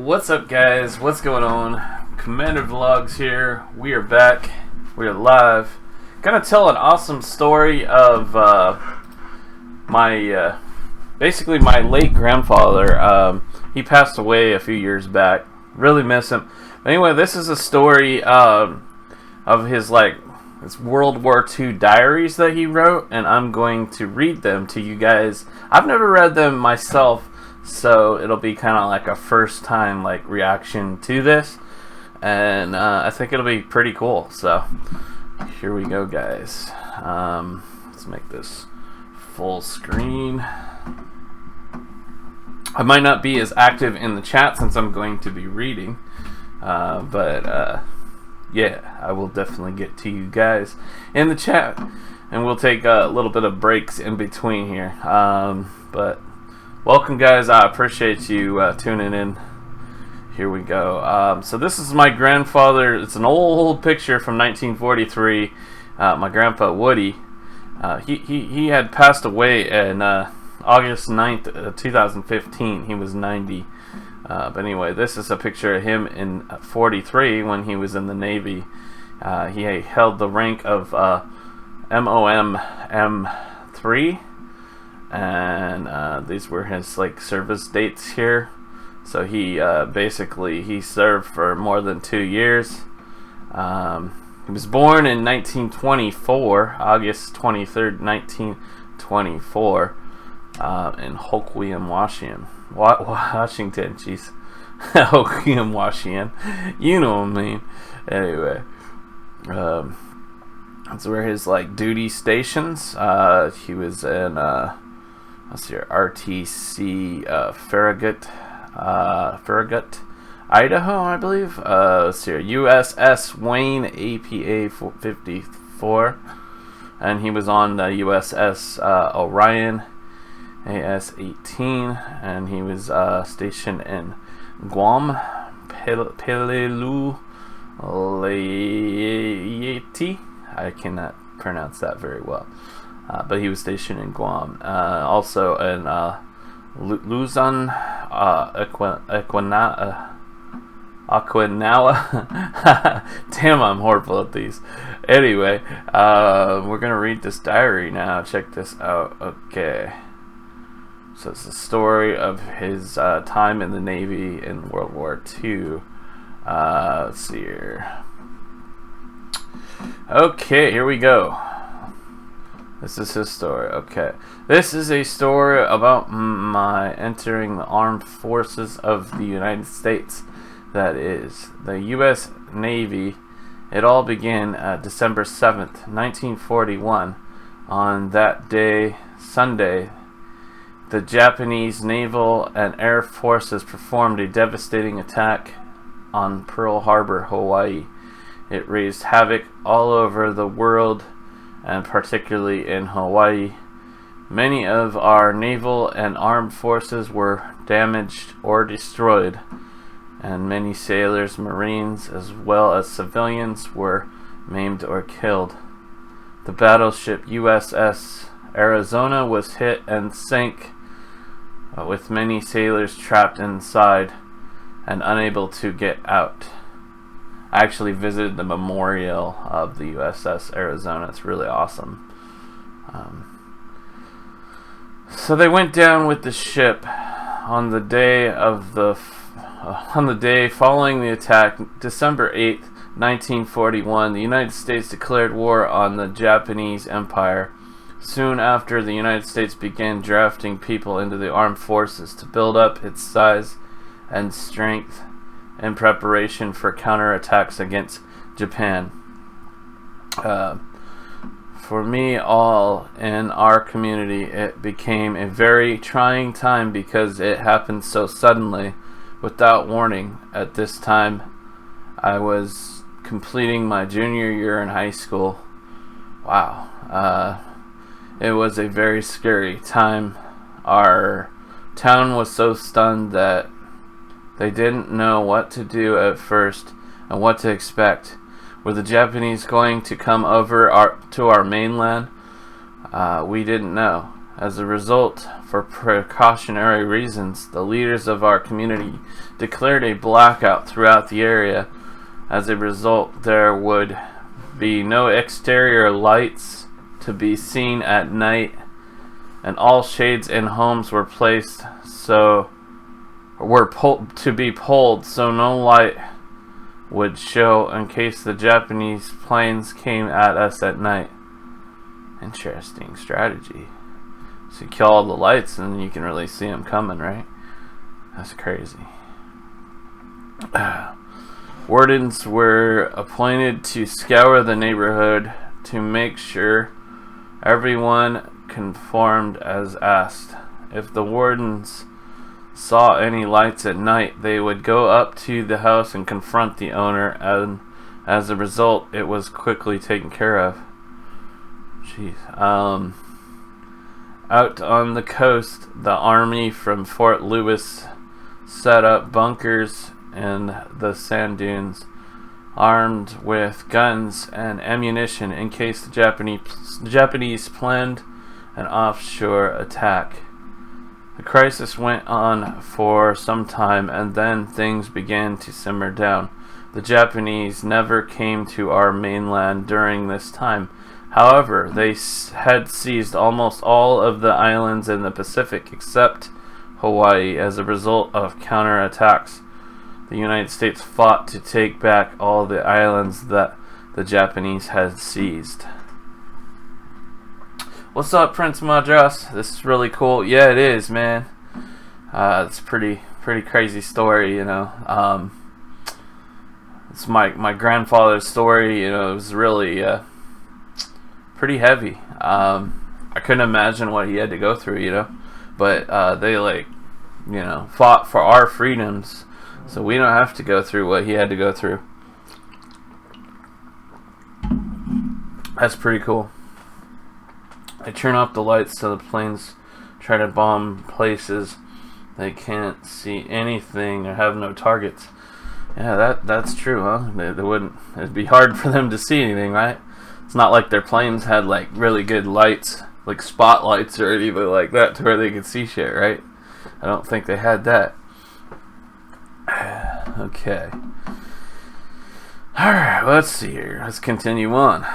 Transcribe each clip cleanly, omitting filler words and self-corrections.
What's up, guys? What's going on? Commander Vlogs here. We are back. We are live. Gonna tell an awesome story of basically my late grandfather. He passed away a few years back. Really miss him. But anyway, this is a story of his it's World War II diaries that he wrote, and I'm going to read them to you guys. I've never read them myself, so it'll be kind of like a first time reaction to this, and I think it'll be pretty cool. So here we go, guys. Let's make this full screen. I might not be as active in the chat since I'm going to be reading, but yeah, I will definitely get to you guys in the chat, and we'll take a little bit of breaks in between here. But welcome, guys. I appreciate you tuning in. Here we go. So this is my grandfather. It's an old picture from 1943. My grandpa Woody. He had passed away in August 9th, 2015. He was 90. But anyway, this is a picture of him in 43 when he was in the Navy. He held the rank of MOM M3, and these were his service dates here. So he basically served for more than 2 years. He was born in 1924, August 23rd, 1924, in Hoquiam, Washington. Washington, jeez. Hoquiam, Washington. You know what I mean. Anyway, that's where his duty stations. He was in let's see here, RTC Farragut, Idaho, I believe. Let's see here, USS Wayne APA 54, and he was on the USS Orion AS-18, and he was stationed in Guam, Peleliu, Leyte. I cannot pronounce that very well, but he was stationed in Guam. Also in Luzon, Okinawa. Damn, I'm horrible at these. Anyway, we're gonna read this diary now. Check this out. Okay. So it's the story of his time in the Navy in World War II. Let's see here. Okay, here we go. This is his story. Okay. This is a story about my entering the armed forces of the United States. That is, the U.S. Navy. It all began December 7th, 1941. On that day, Sunday, the Japanese naval and air forces performed a devastating attack on Pearl Harbor, Hawaii. It raised havoc all over the world, and particularly in Hawaii. Many of our naval and armed forces were damaged or destroyed, and many sailors, Marines, as well as civilians were maimed or killed. The battleship USS Arizona was hit and sank, with many sailors trapped inside and unable to get out. I actually visited the memorial of the USS Arizona. It's really awesome. So they went down with the ship on the day following the attack, December 8th, 1941. The United States declared war on the Japanese Empire. Soon after, the United States began drafting people into the armed forces to build up its size and strength in preparation for counterattacks against Japan. For me, all in our community, it became a very trying time because it happened so suddenly, without warning. At this time, I was completing my junior year in high school. Wow. It was a very scary time. Our town was so stunned that they didn't know what to do at first and what to expect. Were the Japanese going to come over to our mainland? We didn't know. As a result, for precautionary reasons, the leaders of our community declared a blackout throughout the area. As a result, there would be no exterior lights to be seen at night, and all shades in homes were placed to be pulled so no light would show in case the Japanese planes came at us at night. Interesting strategy. So you kill all the lights and you can really see them coming, right? That's crazy. Wardens were appointed to scour the neighborhood to make sure everyone conformed as asked. If the wardens saw any lights at night, they would go up to the house and confront the owner, and as a result, it was quickly taken care of. Jeez. Out on the coast, the army from Fort Lewis set up bunkers in the sand dunes, armed with guns and ammunition in case the Japanese planned an offshore attack. The crisis went on for some time, and then things began to simmer down. The Japanese never came to our mainland during this time. However, they had seized almost all of the islands in the Pacific except Hawaii. As a result of counterattacks, the United States fought to take back all the islands that the Japanese had seized. What's up, Prince Madras? This is really cool. Yeah, it is, man. It's pretty crazy story, you know. It's my grandfather's story. You know, it was really pretty heavy. I couldn't imagine what he had to go through, you know. But they, like, you know, fought for our freedoms, so we don't have to go through what he had to go through. That's pretty cool. They turn off the lights so the planes try to bomb places they can't see anything or have no targets. Yeah, that's true, huh? They wouldn't. It'd be hard for them to see anything, right? It's not like their planes had like really good lights, like spotlights or anything like that, to where they could see shit, right? I don't think they had that. Okay. All right. Let's see here. Let's continue on.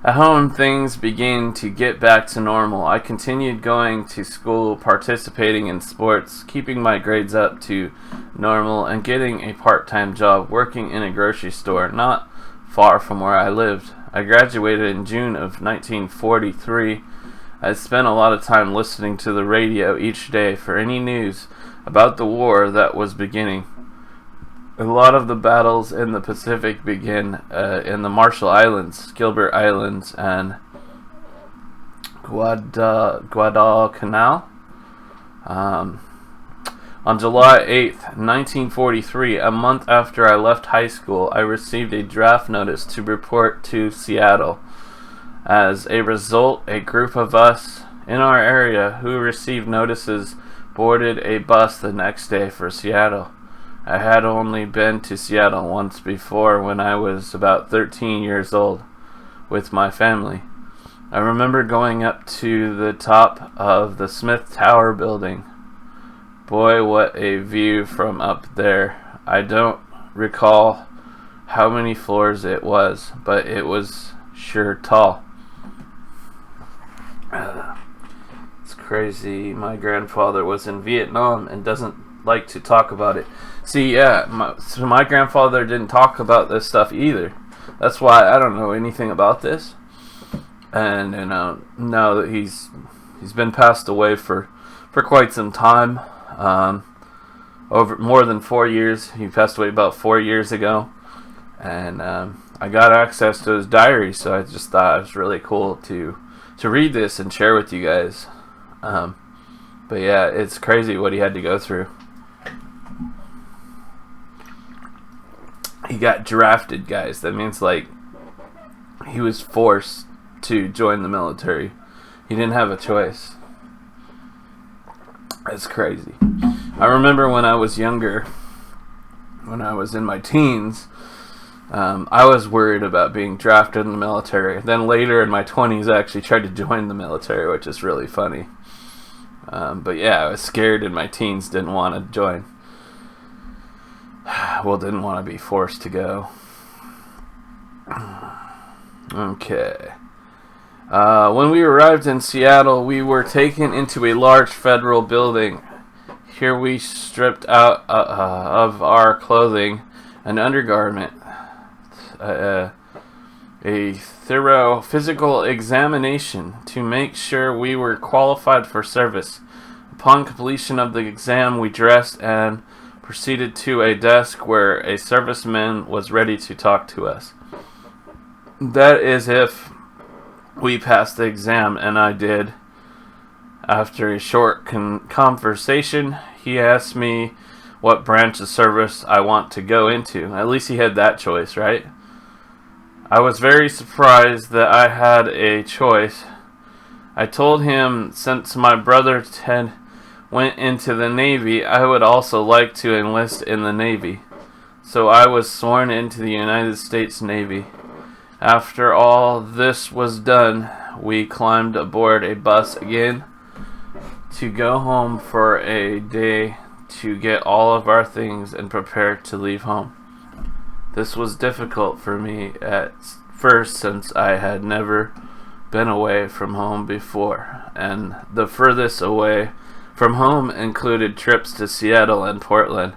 At home, things began to get back to normal. I continued going to school, participating in sports, keeping my grades up to normal, and getting a part-time job working in a grocery store not far from where I lived. I graduated in June of 1943. I spent a lot of time listening to the radio each day for any news about the war that was beginning. A lot of the battles in the Pacific began in the Marshall Islands, Gilbert Islands, and Guadalcanal. On July 8th, 1943, a month after I left high school, I received a draft notice to report to Seattle. As a result, a group of us in our area who received notices boarded a bus the next day for Seattle. I had only been to Seattle once before when I was about 13 years old with my family. I remember going up to the top of the Smith Tower building. Boy, what a view from up there. I don't recall how many floors it was, but it was sure tall. It's crazy. My grandfather was in Vietnam and doesn't like to talk about it. See, yeah, my grandfather didn't talk about this stuff either. That's why I don't know anything about this. And you know, now that he's been passed away for quite some time, over more than 4 years. He passed away about 4 years ago, and I got access to his diary, so I just thought it was really cool to read this and share with you guys. But yeah, it's crazy what he had to go through. He got drafted, guys. That means like he was forced to join the military. He didn't have a choice. That's crazy. I remember when I was younger, when I was in my teens, I was worried about being drafted in the military. Then later in my 20s, I actually tried to join the military, which is really funny. But yeah, I was scared in my teens, didn't want to join. Well, didn't want to be forced to go. Okay. When we arrived in Seattle, we were taken into a large federal building. Here we stripped out of our clothing and undergarment. A thorough physical examination to make sure we were qualified for service. Upon completion of the exam, we dressed and proceeded to a desk where a serviceman was ready to talk to us. That is if we passed the exam, and I did. After a short conversation, he asked me what branch of service I want to go into. At least he had that choice, right? I was very surprised that I had a choice. I told him since my brother Ted went into the Navy, I would also like to enlist in the Navy. So I was sworn into the United States Navy. After all this was done, we climbed aboard a bus again to go home for a day to get all of our things and prepare to leave home. This was difficult for me at first since I had never been away from home before, and the furthest away from home included trips to Seattle and Portland.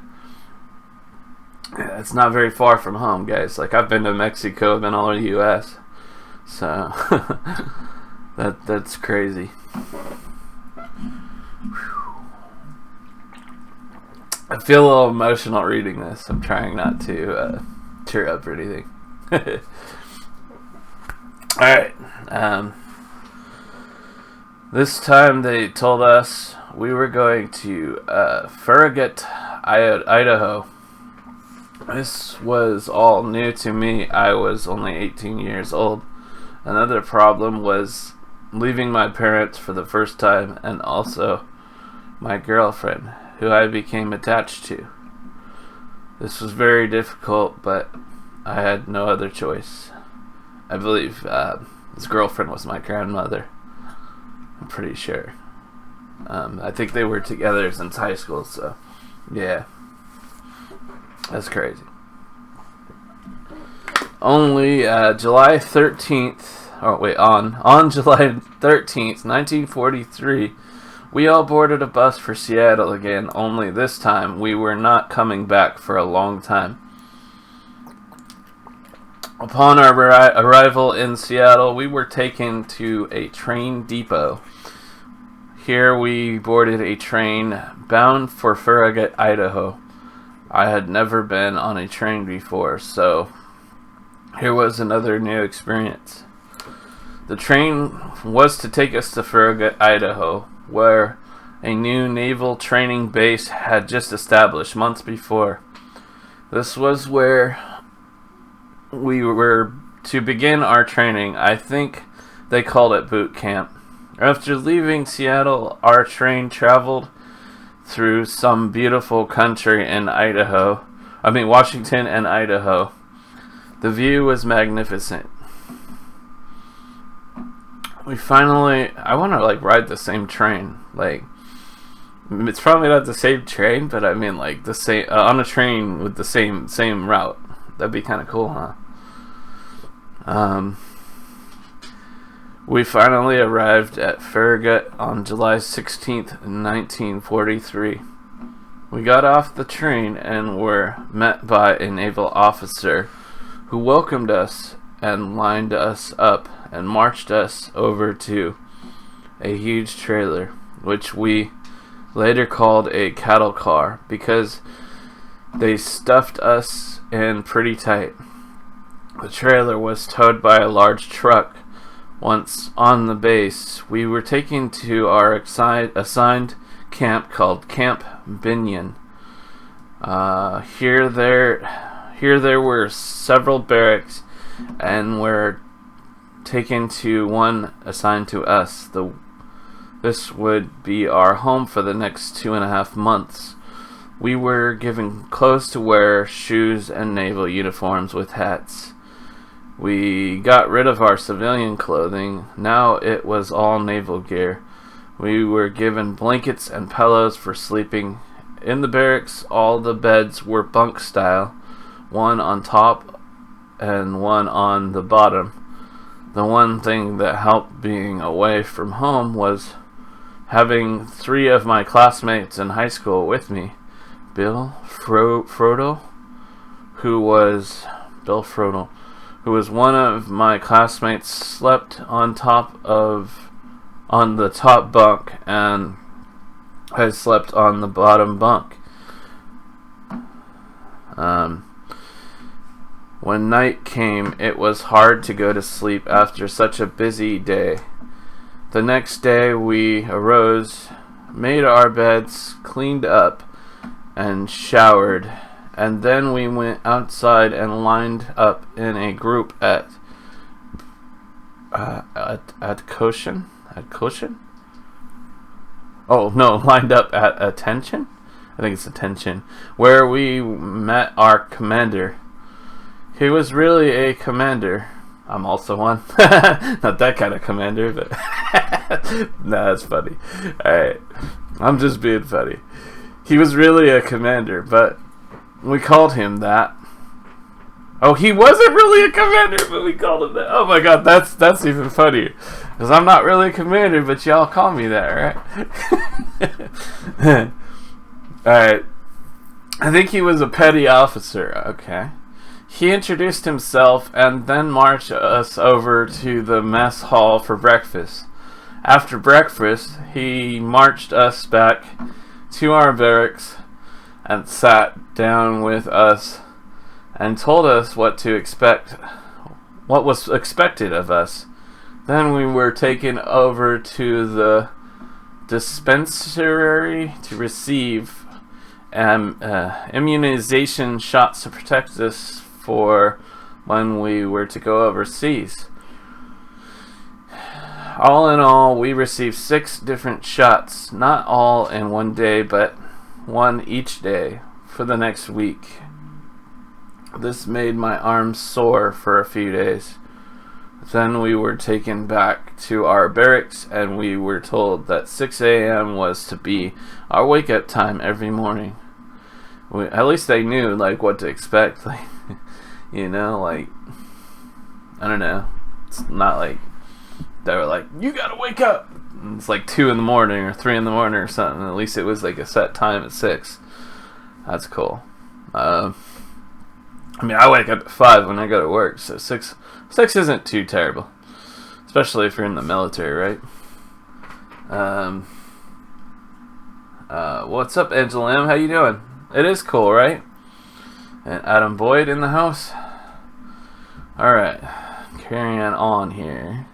It's not very far from home, guys. Like, I've been to Mexico, I've been all over the U.S. So, that's crazy. I feel a little emotional reading this. I'm trying not to tear up or anything. Alright. This time they told us we were going to Farragut, Idaho. This was all new to me. I was only 18 years old. Another problem was leaving my parents for the first time, and also my girlfriend, who I became attached to. This was very difficult, but I had no other choice. I believe his girlfriend was my grandmother. I'm pretty sure. I think they were together since high school, so yeah. That's crazy. Only July 13th, on July 13th, 1943, we all boarded a bus for Seattle again, only this time we were not coming back for a long time. Upon our arrival in Seattle, we were taken to a train depot. Here we boarded a train bound for Farragut, Idaho. I had never been on a train before, so here was another new experience. The train was to take us to Farragut, Idaho, where a new naval training base had just established months before. This was where we were to begin our training. I think they called it boot camp. After leaving Seattle, our train traveled through some beautiful country in Washington and Idaho. The view was magnificent. I want to ride the same train. It's probably not the same train, but I mean the same on a train with the same route. That'd be kind of cool, huh? We finally arrived at Farragut on July 16th, 1943. We got off the train and were met by a naval officer who welcomed us and lined us up and marched us over to a huge trailer, which we later called a cattle car because they stuffed us in pretty tight. The trailer was towed by a large truck. Once on the base, we were taken to our assigned camp called Camp Binyon. Here there were several barracks, and were taken to one assigned to us. This would be our home for the next 2.5 months. We were given clothes to wear, shoes, and naval uniforms with hats. We got rid of our civilian clothing. Now it was all naval gear. We were given blankets and pillows for sleeping. In the barracks, all the beds were bunk style, one on top and one on the bottom. The one thing that helped being away from home was having 3 of my classmates in high school with me. Bill Frodo, who was one of my classmates, slept on the top bunk, and I slept on the bottom bunk. When night came, it was hard to go to sleep after such a busy day. The next day we arose, made our beds, cleaned up, and showered, and then we went outside and lined up in a group at Caution? Oh no, lined up at Attention? I think it's Attention, where we met our commander. He was really a commander. I'm also one. Not that kind of commander, but nah, that's funny. Alright, I'm just being funny. He was really a commander, but we called him that. Oh, he wasn't really a commander, but we called him that. Oh my god, that's even funnier. Because I'm not really a commander, but y'all call me that, right? Alright. I think he was a petty officer. Okay. He introduced himself and then marched us over to the mess hall for breakfast. After breakfast, he marched us back to our barracks and sat down with us and told us what was expected of us. Then we were taken over to the dispensary to receive immunization shots to protect us for when we were to go overseas. All in all, we received 6 different shots, not all in one day, but one each day for the next week. This made my arms sore for a few days. Then we were taken back to our barracks, and we were told that 6 a.m. was to be our wake-up time every morning. At least they knew like what to expect. Like, you know, like, I don't know. It's not like they were like, you gotta wake up. And it's like 2 in the morning or 3 in the morning or something. At least it was like a set time at 6. That's cool. I mean, I wake up at 5 when I go to work, so 6 isn't too terrible, especially if you're in the military, right? What's up, Angela M? How you doing? It is cool, right? And Adam Boyd in the house. All right, carrying on here.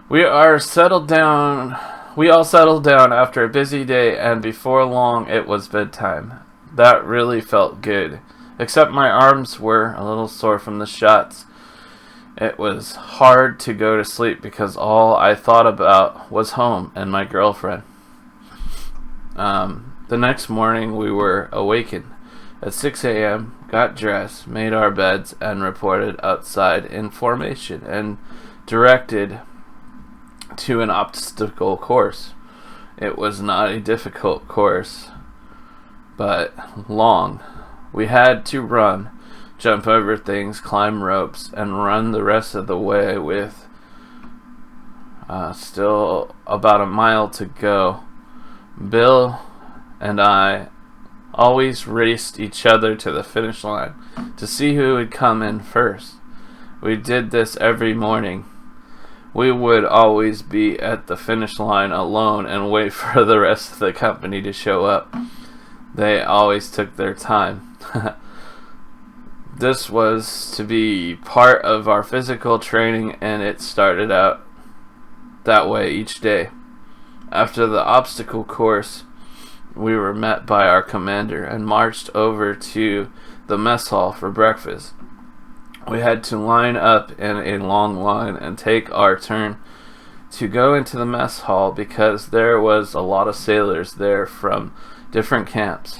We all settled down after a busy day, and before long it was bedtime. That really felt good, except my arms were a little sore from the shots. It was hard to go to sleep because all I thought about was home and my girlfriend. The next morning we were awakened at 6 a.m., got dressed, made our beds, and reported outside in formation and directed to an obstacle course. It was not a difficult course, but long. We had to run, jump over things, climb ropes, and run the rest of the way with still about a mile to go. Bill and I always raced each other to the finish line to see who would come in first. We did this every morning. We would always be at the finish line alone and wait for the rest of the company to show up. They always took their time. This was to be part of our physical training, and it started out that way each day. After the obstacle course, we were met by our commander and marched over to the mess hall for breakfast. We had to line up in a long line and take our turn to go into the mess hall because there was a lot of sailors there from different camps.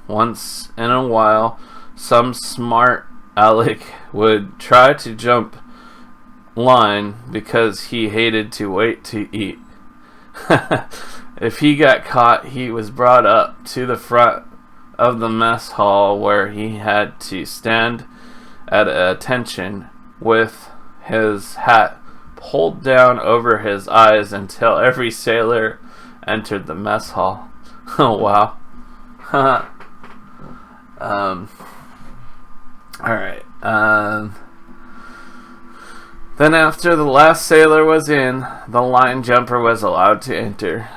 once in a while, some smart aleck would try to jump line because he hated to wait to eat. If he got caught, he was brought up to the front of the mess hall where he had to stand at attention with his hat pulled down over his eyes until every sailor entered the mess hall. Oh, wow. Alright. Then after the last sailor was in, the line jumper was allowed to enter.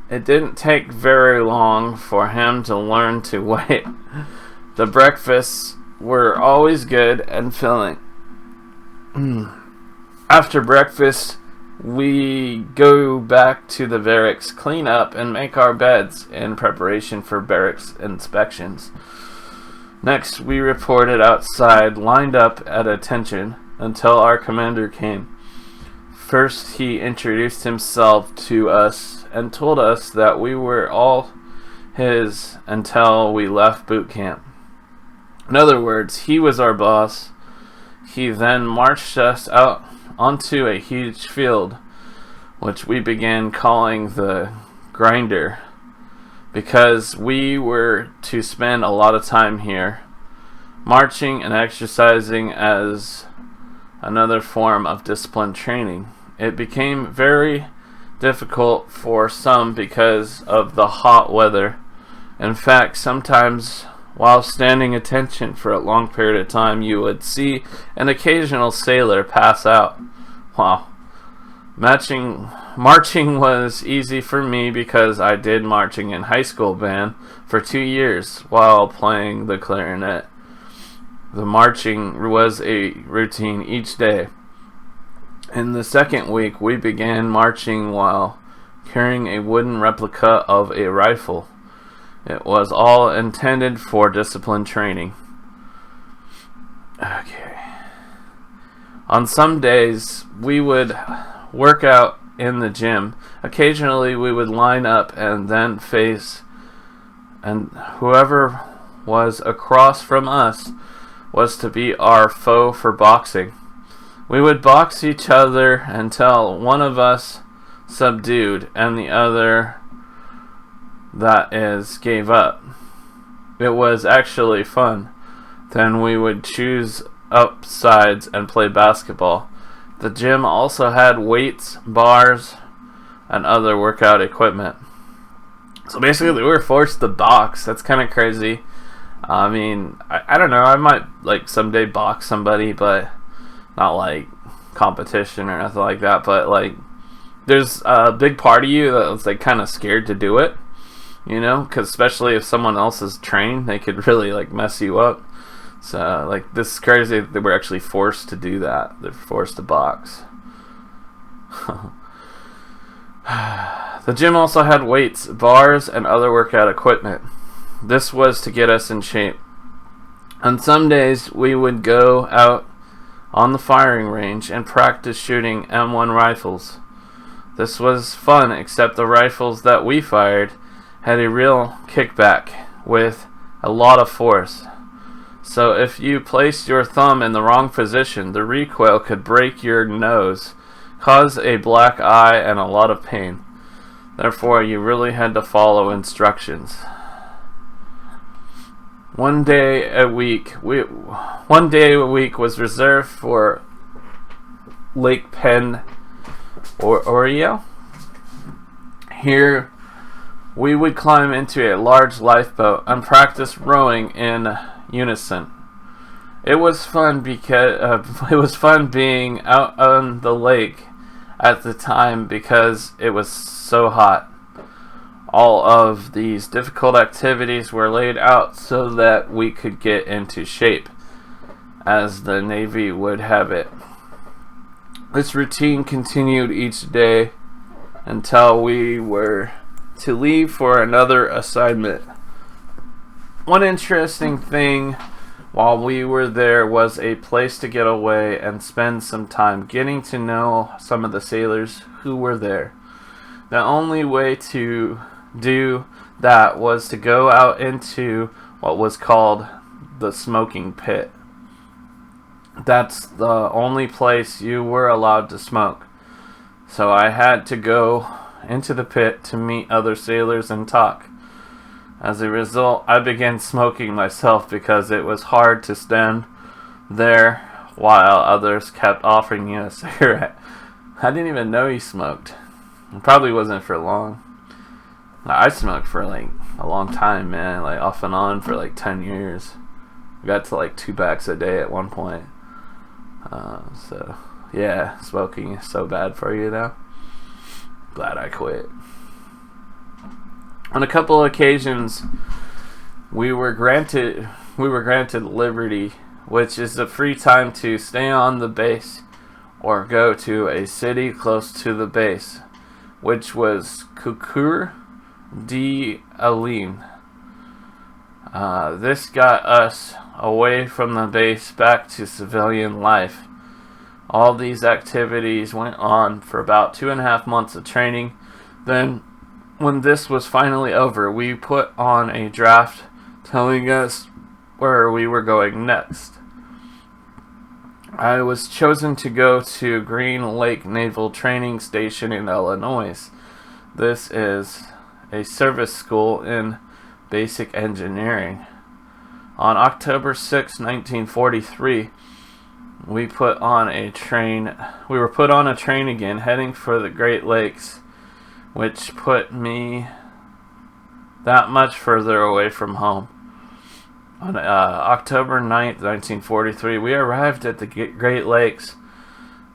It didn't take very long for him to learn to wait. The breakfasts were always good and filling. After breakfast, we go back to the barracks, clean up, and make our beds in preparation for barracks inspections. Next, we reported outside, lined up at attention until our commander came. First, he introduced himself to us and told us that we were all his until we left boot camp. In other words, he was our boss. He then marched us out onto a huge field, which we began calling the grinder, because we were to spend a lot of time here, marching and exercising as another form of discipline training. It became very difficult for some because of the hot weather. In fact, sometimes while standing attention for a long period of time, you would see an occasional sailor pass out. Wow. Marching was easy for me because I did marching in high school band for 2 years while playing the clarinet. The marching was a routine each day. In the second week, we began marching while carrying a wooden replica of a rifle. It was all intended for discipline training. Okay. On some days, we would work out in the gym. Occasionally, we would line up and then face, and whoever was across from us was to be our foe for boxing. We would box each other until one of us subdued and the other, that is, gave up. It was actually fun. Then we would choose up sides and play basketball. The gym also had weights, bars, and other workout equipment. So basically we were forced to box. That's kind of crazy. I mean, I don't know, I might like someday box somebody, but not like competition or nothing like that. But like, there's a big part of you that's like kind of scared to do it, you know, because especially if someone else is trained, they could really like mess you up. So like, this is crazy that they were actually forced to do that. They're forced to box. The gym also had weights, bars, and other workout equipment. This was to get us in shape. On some days, we would go out on the firing range and practice shooting M1 rifles. This was fun, except the rifles that we fired had a real kickback with a lot of force. So if you placed your thumb in the wrong position, the recoil could break your nose, cause a black eye, and a lot of pain. Therefore, you really had to follow instructions. One day a week was reserved for Lake Penn or Oreo. Here, we would climb into a large lifeboat and practice rowing in unison. It was fun because it was fun being out on the lake at the time because it was so hot. All of these difficult activities were laid out so that we could get into shape, as the Navy would have it. This routine continued each day until we were to leave for another assignment. One interesting thing while we were there was a place to get away and spend some time getting to know some of the sailors who were there. The only way to do that was to go out into what was called the smoking pit. That's the only place you were allowed to smoke. So I had to go into the pit to meet other sailors and talk. As a result, I began smoking myself because it was hard to stand there while others kept offering you a cigarette. I didn't even know he smoked. It probably wasn't for long. I smoked for like a long time, man, like off and on for like 10 years. I got to like 2 packs a day at one point. So yeah, smoking is so bad for you now. Glad I quit. On a couple of occasions, we were granted liberty, which is the free time to stay on the base or go to a city close to the base, which was Kukur d'Aline. This got us away from the base back to civilian life. All these activities went on for about 2.5 months of training. Then, when this was finally over, we put on a draft telling us where we were going next. I was chosen to go to Green Lake Naval Training Station in Illinois. This is a service school in basic engineering. On October 6, 1943, we were put on a train again, heading for the Great Lakes, which put me that much further away from home. On October 9th, 1943, we arrived at the Great Lakes.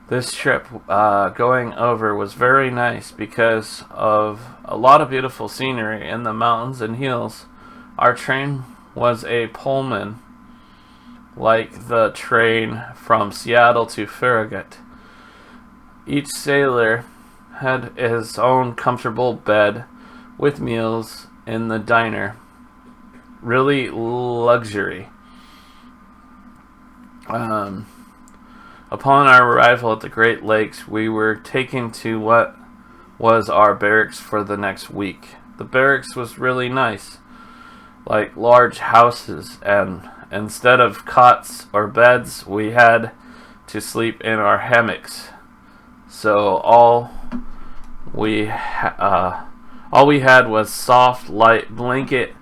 This trip going over was very nice because of a lot of beautiful scenery in the mountains and hills. Our train was a Pullman, like the train from Seattle to Farragut. Each sailor had his own comfortable bed with meals in the diner. Really luxury. Upon our arrival at the Great Lakes, we were taken to what was our barracks for the next week. The barracks was really nice, like large houses, and instead of cots or beds, we had to sleep in our hammocks. So all we had was soft, light blanket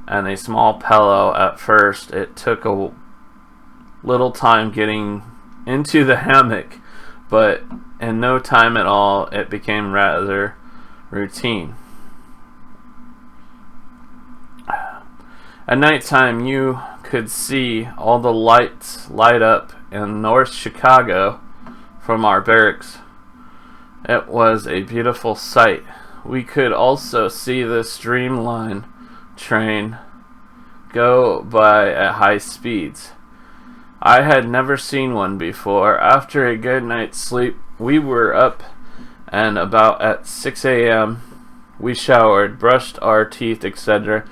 and a small pillow. At first, it took a little time getting into the hammock, but in no time at all, it became rather routine. At nighttime, you could see all the lights light up in North Chicago from our barracks. It was a beautiful sight. We could also see the Streamline train go by at high speeds. I had never seen one before. After a good night's sleep, we were up and about at 6 a.m. We showered, brushed our teeth, etc.,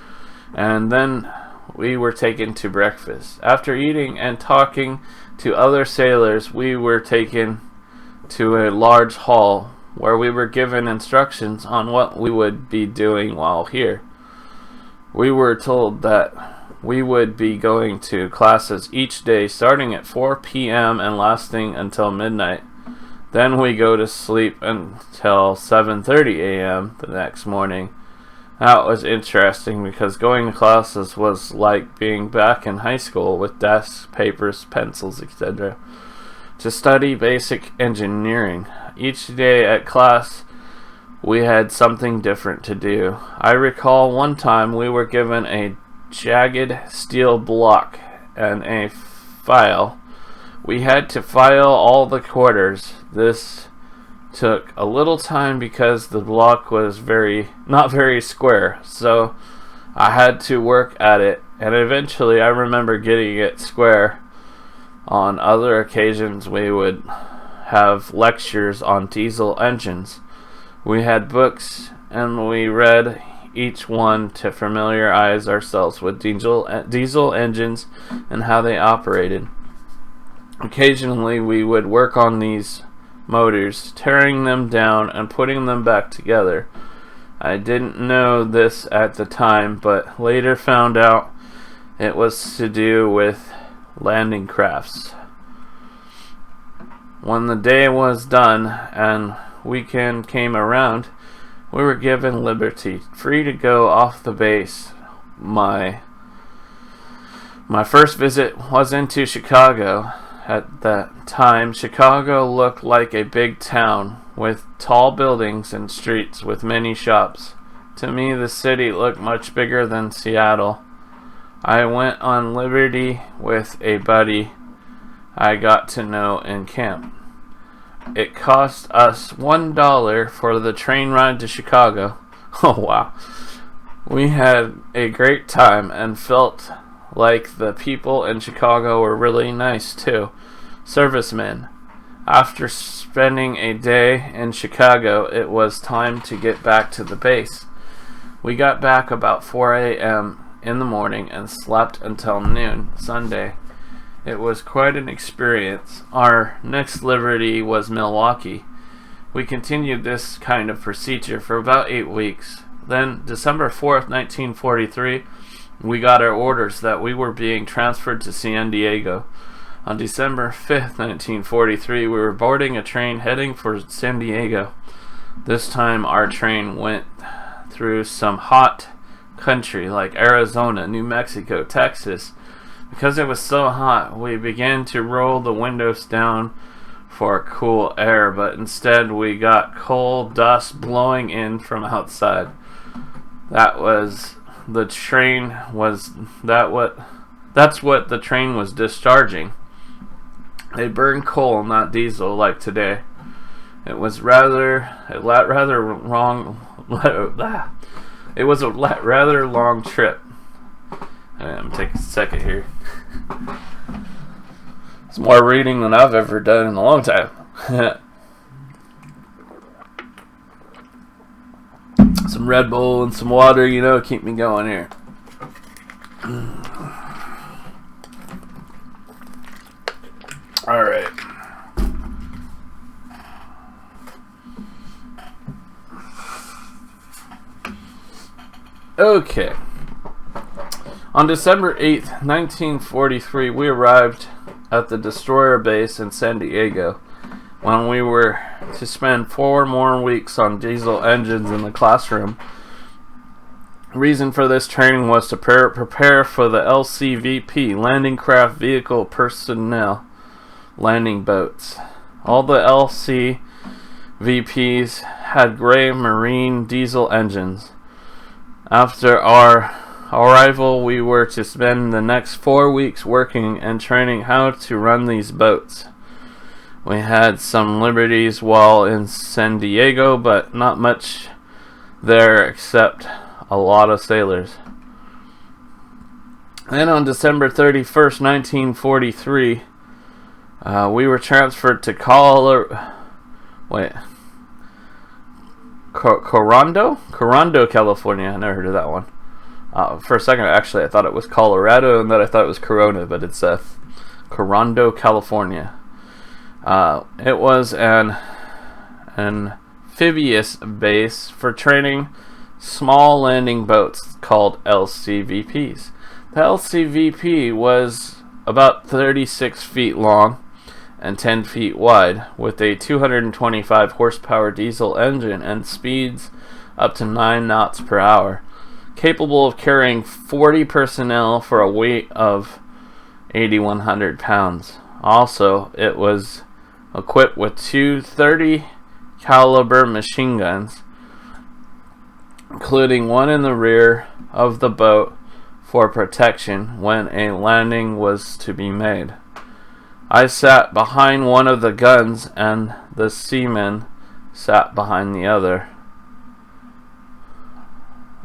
and then we were taken to breakfast. After eating and talking to other sailors, we were taken to a large hall where we were given instructions on what we would be doing while here. We were told that we would be going to classes each day starting at 4 p.m. and lasting until midnight. Then we go to sleep until 7:30 a.m. the next morning. That was interesting because going to classes was like being back in high school with desks, papers, pencils, etc. to study basic engineering. Each day at class, we had something different to do. I recall one time we were given a jagged steel block and a file. We had to file all the quarters. This took a little time because the block was not very square, so I had to work at it, and eventually I remember getting it square. On other occasions we would have lectures on diesel engines. We had books and we read each one to familiarize ourselves with diesel engines and how they operated. Occasionally we would work on these motors, tearing them down and putting them back together. I didn't know this at the time, but later found out it was to do with landing crafts. When the day was done and weekend came around, we were given liberty, free to go off the base. My first visit was into Chicago. At that time, Chicago looked like a big town with tall buildings and streets with many shops. To me, the city looked much bigger than Seattle. I went on liberty with a buddy I got to know in camp. It cost us $1 for the train ride to Chicago. Oh wow. We had a great time and felt like the people in Chicago were really nice too. Servicemen. After spending a day in Chicago, it was time to get back to the base. We got back about 4 a.m. in the morning and slept until noon Sunday. It was quite an experience. Our next liberty was Milwaukee. We continued this kind of procedure for about 8 weeks. Then, December 4th, 1943, we got our orders that we were being transferred to San Diego. On December 5th, 1943, we were boarding a train heading for San Diego. This time our train went through some hot country like Arizona, New Mexico, Texas. Because it was so hot, we began to roll the windows down for cool air, but instead we got coal dust blowing in from outside. That's what the train was discharging. They burned coal, not diesel like today. It was a rather long trip. I'm gonna take a second here. It's more reading than I've ever done in a long time. Some Red Bull and some water, you know, keep me going here. Alright. Okay. On December 8th, 1943, we arrived at the destroyer base in San Diego when we were to spend 4 more weeks on diesel engines in the classroom. The reason for this training was to prepare for the LCVP, Landing Craft Vehicle Personnel Landing Boats. All the LCVPs had gray marine diesel engines. After our arrival, we were to spend the next 4 weeks working and training how to run these boats. We had some liberties while in San Diego, but not much there except a lot of sailors. Then on December 31st, 1943, we were transferred to Coronado, California. I never heard of that one. For a second, actually, I thought it was Colorado, and then I thought it was Corona, but it's Coronado, California. It was an amphibious base for training small landing boats called LCVPs. The LCVP was about 36 feet long and 10 feet wide, with a 225 horsepower diesel engine and speeds up to 9 knots per hour. Capable of carrying 40 personnel for a weight of 8,100 pounds. Also, it was equipped with 2 30 caliber machine guns, including one in the rear of the boat for protection when a landing was to be made. I sat behind one of the guns and the seaman sat behind the other.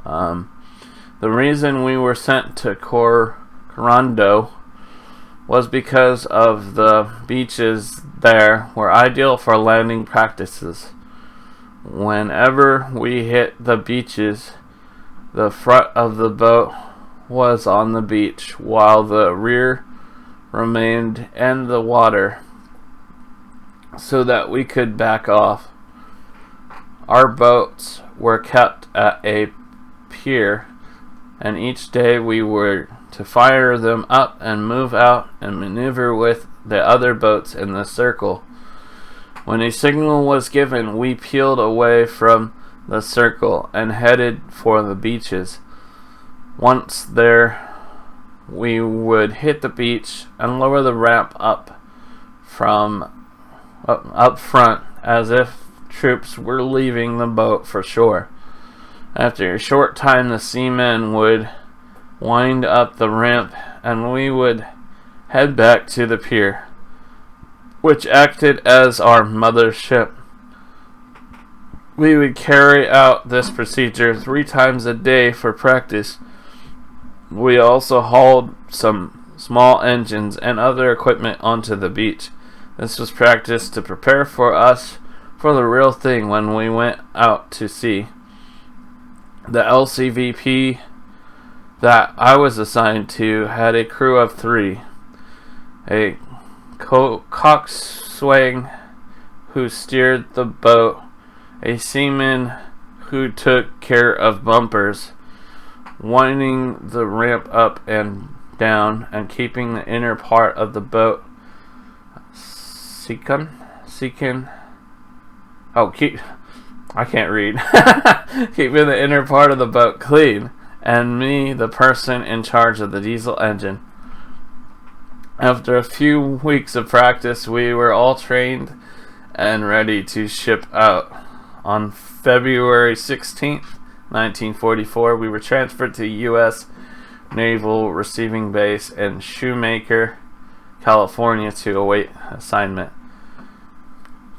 The reason we were sent to Coronado was because of the beaches there were ideal for landing practices. Whenever we hit the beaches, the front of the boat was on the beach while the rear remained in the water so that we could back off. Our boats were kept at a pier, and each day we were to fire them up and move out and maneuver with the other boats in the circle. When a signal was given, we peeled away from the circle and headed for the beaches. Once there, we would hit the beach and lower the ramp up front as if troops were leaving the boat for shore. After a short time, the seamen would wind up the ramp and we would head back to the pier, which acted as our mother ship. We would carry out this procedure 3 times a day for practice. We also hauled some small engines and other equipment onto the beach. This was practice to prepare for us for the real thing when we went out to sea. The LCVP that I was assigned to had a crew of 3. A coxswain who steered the boat, a seaman who took care of bumpers, winding the ramp up and down, and keeping the inner part of the boat I can't read. Keeping the inner part of the boat clean, and me, the person in charge of the diesel engine. After a few weeks of practice, we were all trained and ready to ship out. On February 16th, 1944, we were transferred to U.S. Naval Receiving Base in Shoemaker, California to await assignment.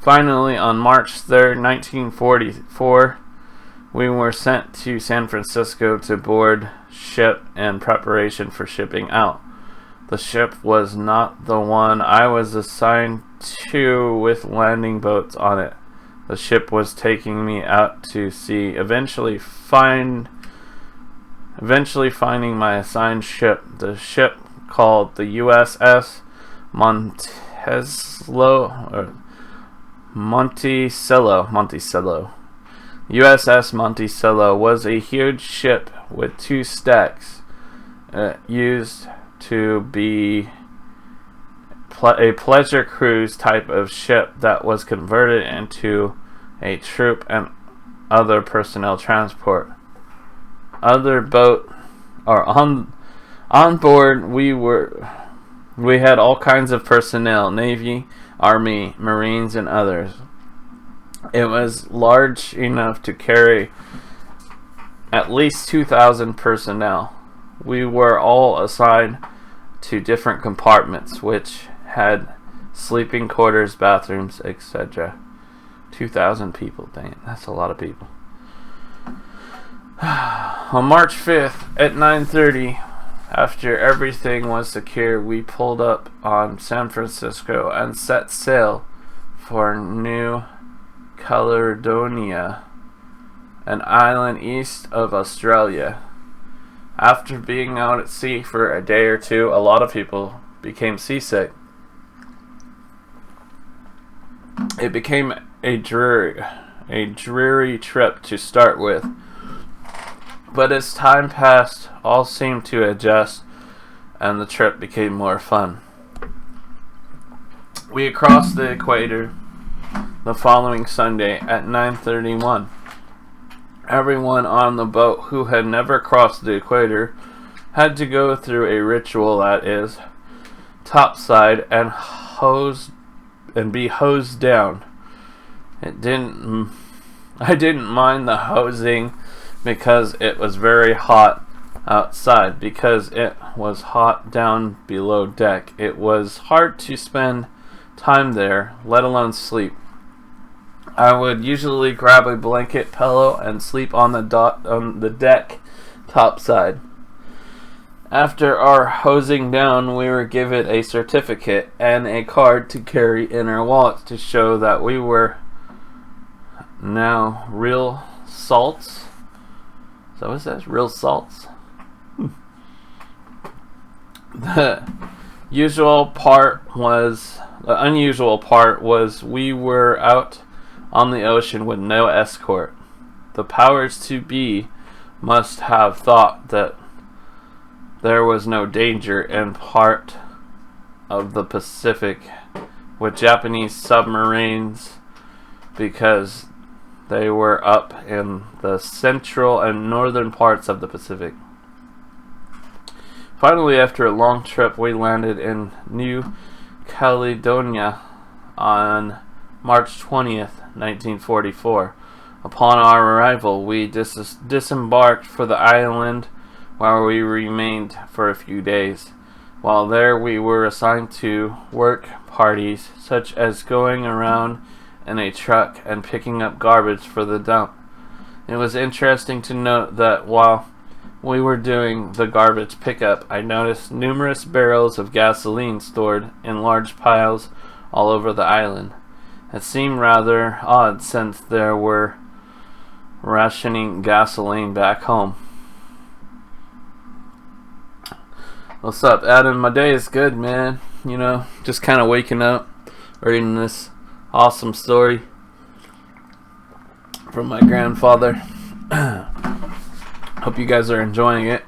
Finally, on March 3rd, 1944, we were sent to San Francisco to board ship in preparation for shipping out. The ship was not the one I was assigned to with landing boats on it. The ship was taking me out to sea, eventually finding my assigned ship. The ship, called the USS Monticello. USS Monticello was a huge ship with 2 stacks. Used to be a pleasure cruise type of ship that was converted into a troop and other personnel transport. On board, we had all kinds of personnel: Navy, Army, Marines, and others. It was large enough to carry at least 2,000 personnel. We were all assigned to different compartments, which had sleeping quarters, bathrooms, etc. 2,000 people, dang, that's a lot of people. On March 5th at 9:30, after everything was secure, we pulled up on San Francisco and set sail for New Caledonia, an island east of Australia. After being out at sea for a day or two, a lot of people became seasick. It became a dreary trip to start with, but as time passed, all seemed to adjust and the trip became more fun. We crossed the equator the following Sunday at 9:31. Everyone on the boat who had never crossed the equator had to go through a ritual, that is, topside and be hosed down. I didn't mind the hosing because it was very hot outside. Because it was hot down below deck, it was hard to spend time there, let alone sleep. I would usually grab a blanket, pillow, and sleep on the deck topside. After our hosing down, we were given a certificate and a card to carry in our wallets to show that we were now real salts. So what says real salts? The unusual part was we were out on the ocean with no escort. The powers to be must have thought that there was no danger in part of the Pacific with Japanese submarines because they were up in the central and northern parts of the Pacific. Finally, after a long trip, we landed in New Caledonia on March 20th, 1944. Upon our arrival, we disembarked for the island where we remained for a few days. While there, we were assigned to work parties, such as going around in a truck and picking up garbage for the dump. It was interesting to note that while we were doing the garbage pickup, I noticed numerous barrels of gasoline stored in large piles all over the island. It seemed rather odd since there were rationing gasoline back home. What's up, Adam? My day is good, man. You know, just kind of waking up, reading this awesome story from my grandfather. Hope you guys are enjoying it.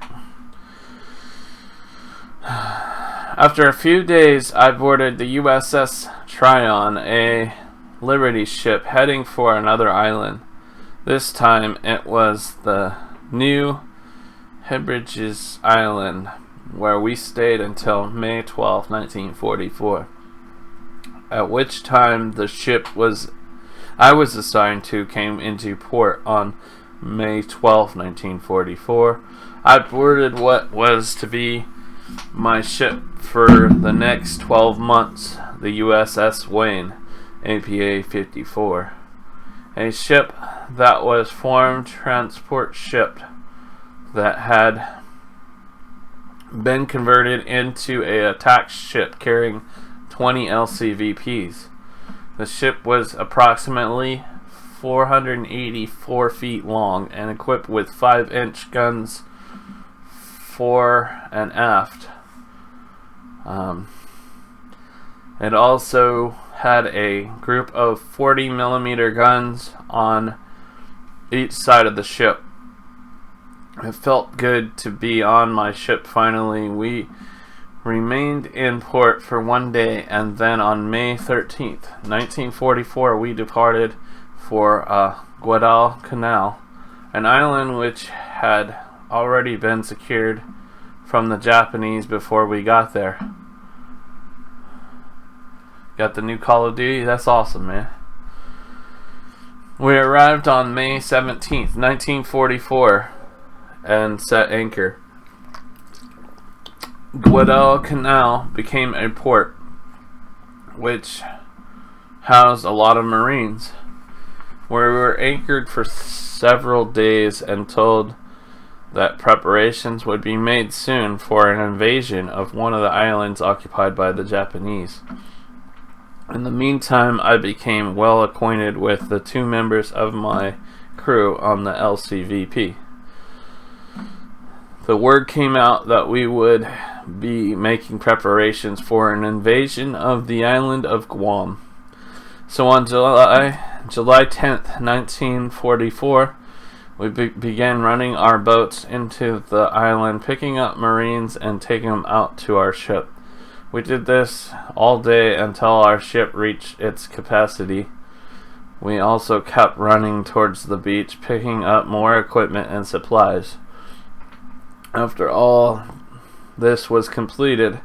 After a few days, I boarded the USS Tryon, a Liberty ship heading for another island. This time it was the New Hebrides Island, where we stayed until May 12, 1944, at which time the ship I was assigned to came into port on May 12, 1944. I boarded what was to be my ship for the next 12 months, the USS Wayne, APA 54, a ship that was formed transport ship that had been converted into a attack ship carrying 20 LCVPs. The ship was approximately 484 feet long and equipped with 5-inch guns fore and aft. It also had a group of 40mm guns on each side of the ship. It felt good to be on my ship finally. We remained in port for one day, and then on May 13th, 1944, we departed for Guadalcanal, an island which had already been secured from the Japanese before we got there. Got the new Call of Duty? That's awesome, man. We arrived on May 17th, 1944, and set anchor. Guadalcanal became a port which housed a lot of Marines, where we were anchored for several days and told that preparations would be made soon for an invasion of one of the islands occupied by the Japanese. In the meantime, I became well acquainted with the two members of my crew on the LCVP. The word came out that we would be making preparations for an invasion of the island of Guam. So on July 10th, 1944, we began running our boats into the island, picking up Marines and taking them out to our ship. We did this all day until our ship reached its capacity. We also kept running towards the beach, picking up more equipment and supplies. After all this was completed,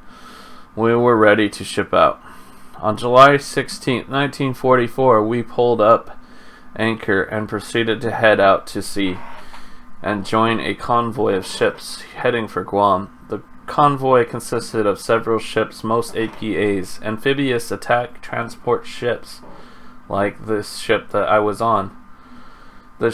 we were ready to ship out. On July 16, 1944, we pulled up anchor and proceeded to head out to sea and join a convoy of ships heading for Guam. The convoy consisted of several ships, most APAs, amphibious attack transport ships, like this ship that I was on. The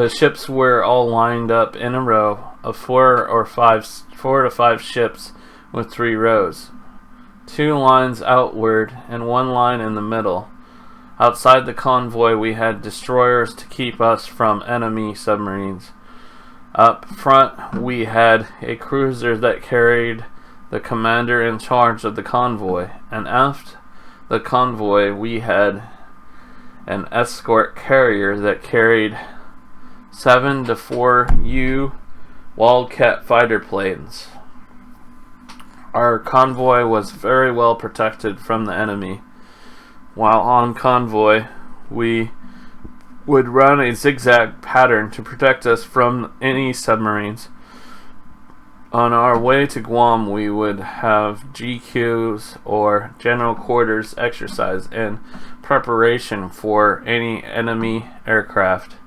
ships were all lined up in a row of four to five ships with 3 rows, 2 lines outward and 1 line in the middle. Outside the convoy, we had destroyers to keep us from enemy submarines. Up front, we had a cruiser that carried the commander in charge of the convoy, and aft the convoy we had an escort carrier that carried 7 to 4U Wildcat fighter planes. Our convoy was very well protected from the enemy. While on convoy, we would run a zigzag pattern to protect us from any submarines. On our way to Guam, we would have GQs or general quarters exercise in preparation for any enemy aircraft.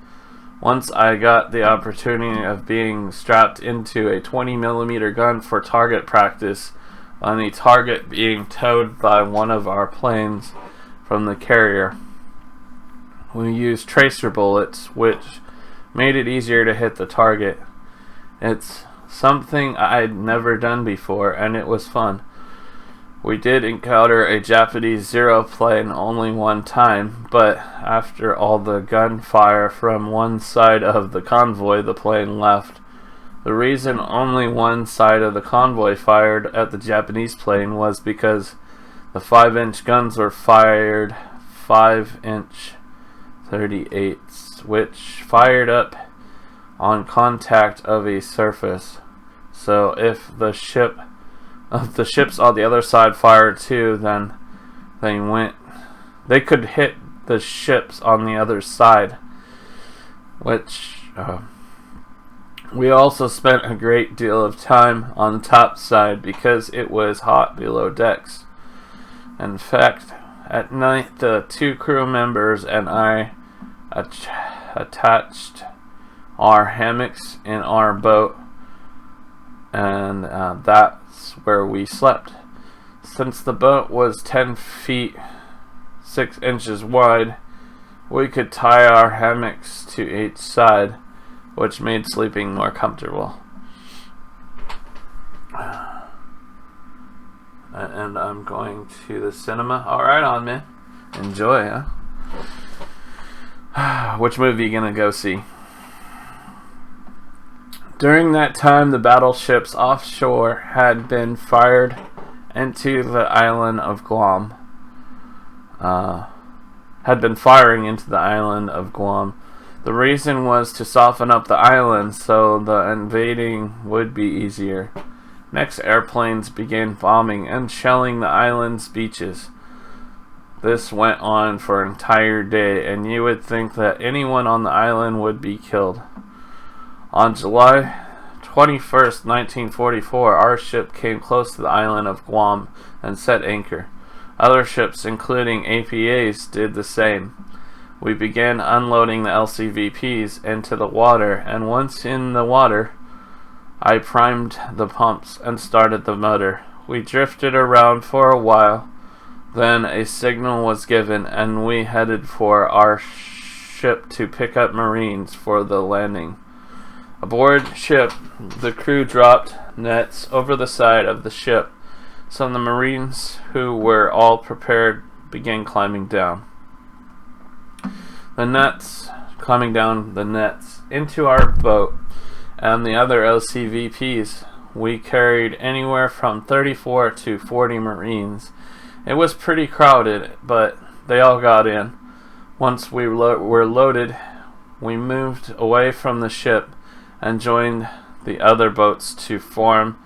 Once I got the opportunity of being strapped into a 20mm gun for target practice on a target being towed by one of our planes from the carrier. We used tracer bullets, which made it easier to hit the target. It's something I'd never done before, and it was fun. We did encounter a Japanese Zero plane only one time, but after all the gunfire from one side of the convoy, the plane left. The reason only one side of the convoy fired at the Japanese plane was because the 5-inch guns were fired 5-inch 38s, which fired up on contact of a surface. So if the ships on the other side fired too, then they could hit the ships on the other side, which we also spent a great deal of time on the top side because it was hot below decks. In fact, at night, the 2 crew members and I attached our hammocks in our boat, and that's where we slept. Since the boat was 10 feet 6 inches wide, we could tie our hammocks to each side, which made sleeping more comfortable. And I'm going to the cinema. Alright on, man. Enjoy, huh? Which movie are you gonna go see? During that time, the battleships offshore had been fired into the island of Guam. Had been firing into the island of Guam. The reason was to soften up the island so the invading would be easier. Next, airplanes began bombing and shelling the island's beaches. This went on for an entire day, and you would think that anyone on the island would be killed. On July 21st, 1944, our ship came close to the island of Guam and set anchor. Other ships, including APAs, did the same. We began unloading the LCVPs into the water, and once in the water, I primed the pumps and started the motor. We drifted around for a while. Then a signal was given, and we headed for our ship to pick up Marines for the landing. Aboard ship, the crew dropped nets over the side of the ship. Some of the Marines, who were all prepared, began climbing down the nets into our boat and the other LCVPs. We carried anywhere from 34 to 40 Marines. It was pretty crowded, but they all got in. Once we were loaded, we moved away from the ship and joined the other boats to form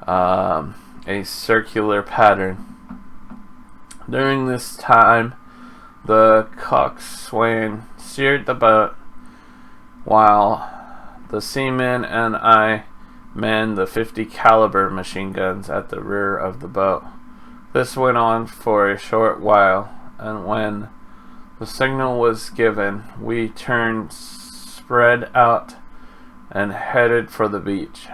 a circular pattern. During this time, the coxswain steered the boat while the seamen and I manned the 50 caliber machine guns at the rear of the boat. This went on for a short while, and when the signal was given, we turned, spread out, and headed for the beach.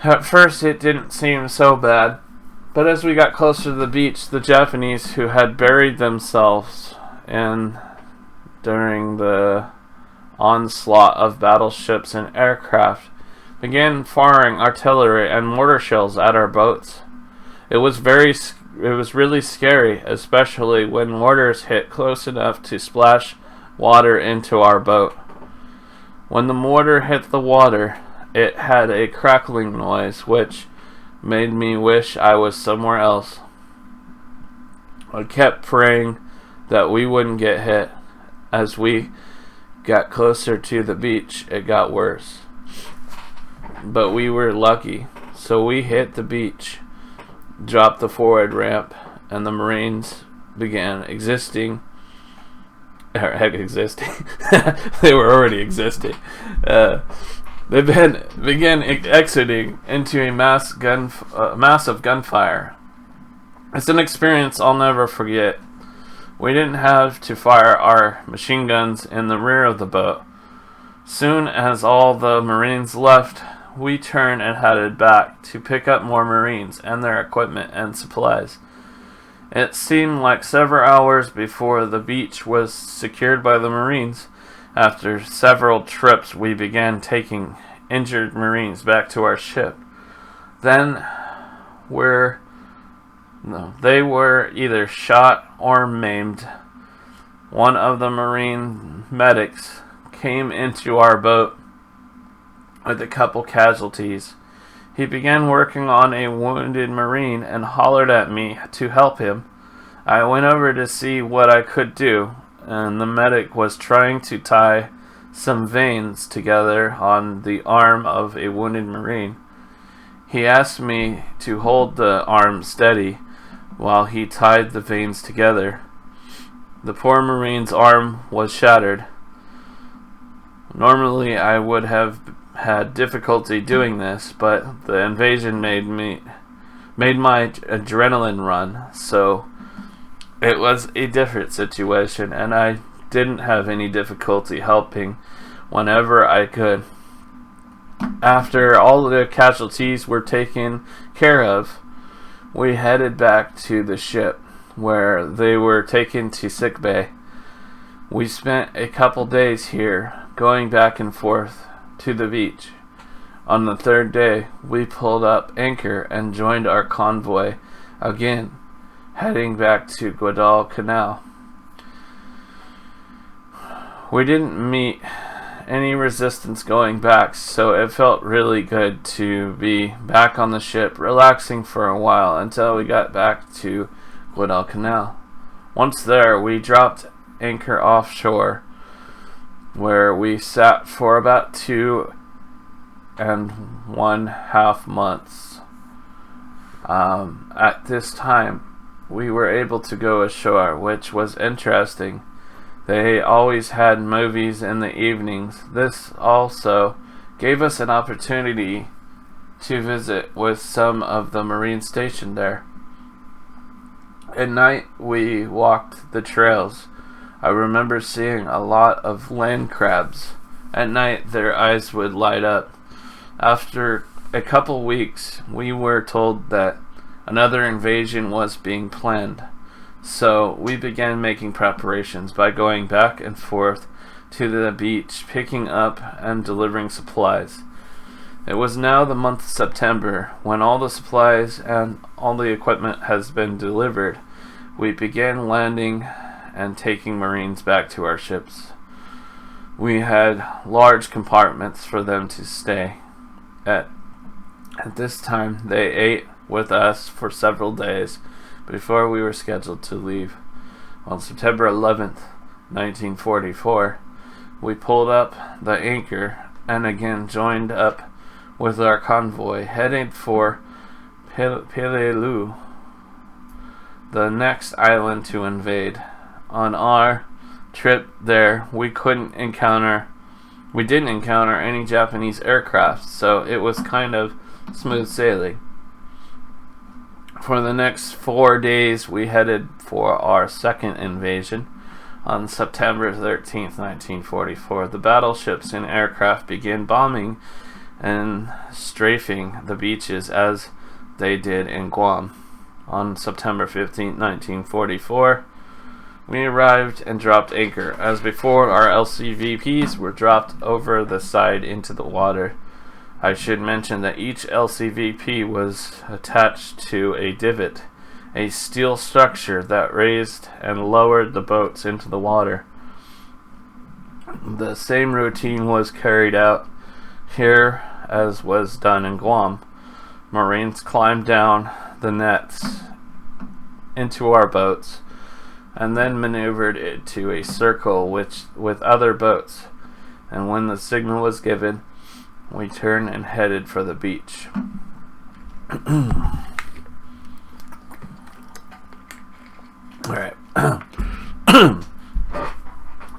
At first it didn't seem so bad, but as we got closer to the beach, the Japanese, who had buried themselves in during the onslaught of battleships and aircraft, began firing artillery and mortar shells at our boats. It was really scary, especially when mortars hit close enough to splash water into our boat. When the mortar hit the water, it had a crackling noise which made me wish I was somewhere else. I kept praying that we wouldn't get hit. As we got closer to the beach, it got worse. But we were lucky, so we hit the beach, dropped the forward ramp, and the Marines began existing. They were already existing. They began exiting into a massive gunfire. It's an experience I'll never forget. We didn't have to fire our machine guns in the rear of the boat. Soon as all the Marines left, we turned and headed back to pick up more Marines and their equipment and supplies. It seemed like several hours before the beach was secured by the Marines. After several trips, we began taking injured Marines back to our ship. Then they were either shot or maimed. One of the Marine medics came into our boat with a couple casualties. He began working on a wounded Marine and hollered at me to help him. I went over to see what I could do, and the medic was trying to tie some veins together on the arm of a wounded Marine. He asked me to hold the arm steady while he tied the veins together. The poor Marine's arm was shattered. Normally I would have had difficulty doing this, but the invasion made my adrenaline run, so it was a different situation, and I didn't have any difficulty helping whenever I could. After all the casualties were taken care of, we headed back to the ship, where they were taken to sick bay. We spent a couple days here, going back and forth to the beach. On the third day, we pulled up anchor and joined our convoy again, heading back to Guadalcanal. We didn't meet any resistance going back, so it felt really good to be back on the ship, relaxing for a while until we got back to Guadalcanal. Once there, we dropped anchor offshore, where we sat for about 2.5 months. At this time, we were able to go ashore, which was interesting. They always had movies in the evenings. This also gave us an opportunity to visit with some of the Marines stationed there. At night, we walked the trails. I remember seeing a lot of land crabs. At night, their eyes would light up. After a couple weeks, we were told that another invasion was being planned. So we began making preparations by going back and forth to the beach, picking up and delivering supplies. It was now the month of September. When all the supplies and all the equipment has been delivered, we began landing and taking Marines back to our ships. We had large compartments for them to stay at. At this time, they ate with us for several days before we were scheduled to leave. On September 11th, 1944, we pulled up the anchor and again joined up with our convoy, heading for Peleliu, the next island to invade. On our trip there, we didn't encounter any Japanese aircraft, so it was kind of smooth sailing. For the next 4 days, we headed for our second invasion. On September 13th, 1944, the battleships and aircraft began bombing and strafing the beaches as they did in Guam. On September 15th, 1944, we arrived and dropped anchor. As before, our LCVPs were dropped over the side into the water. I should mention that each LCVP was attached to a divot, a steel structure that raised and lowered the boats into the water. The same routine was carried out here as was done in Guam. Marines climbed down the nets into our boats. and then maneuvered it to a circle with other boats. And when the signal was given, we turned and headed for the beach. Alright.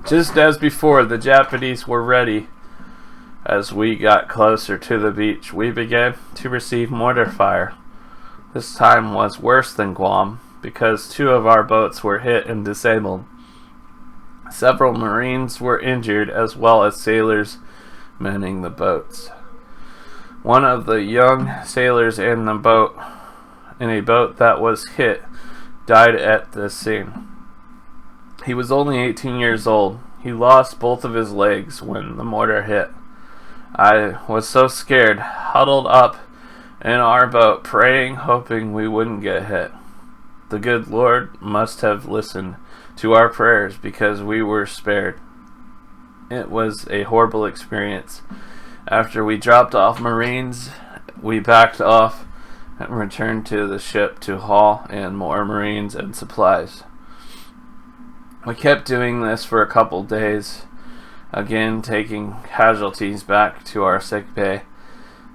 Just as before, the Japanese were ready. As we got closer to the beach, we began to receive mortar fire. This time was worse than Guam, because 2 of our boats were hit and disabled. Several Marines were injured, as well as sailors manning the boats. One of the young sailors in a boat that was hit died at the scene. He was only 18 years old. He lost both of his legs when the mortar hit. I was so scared, huddled up in our boat, praying, hoping we wouldn't get hit. The good Lord must have listened to our prayers because we were spared. It was a horrible experience. After we dropped off Marines, we backed off and returned to the ship to haul in more Marines and supplies. We kept doing this for a couple days, again taking casualties back to our sick bay.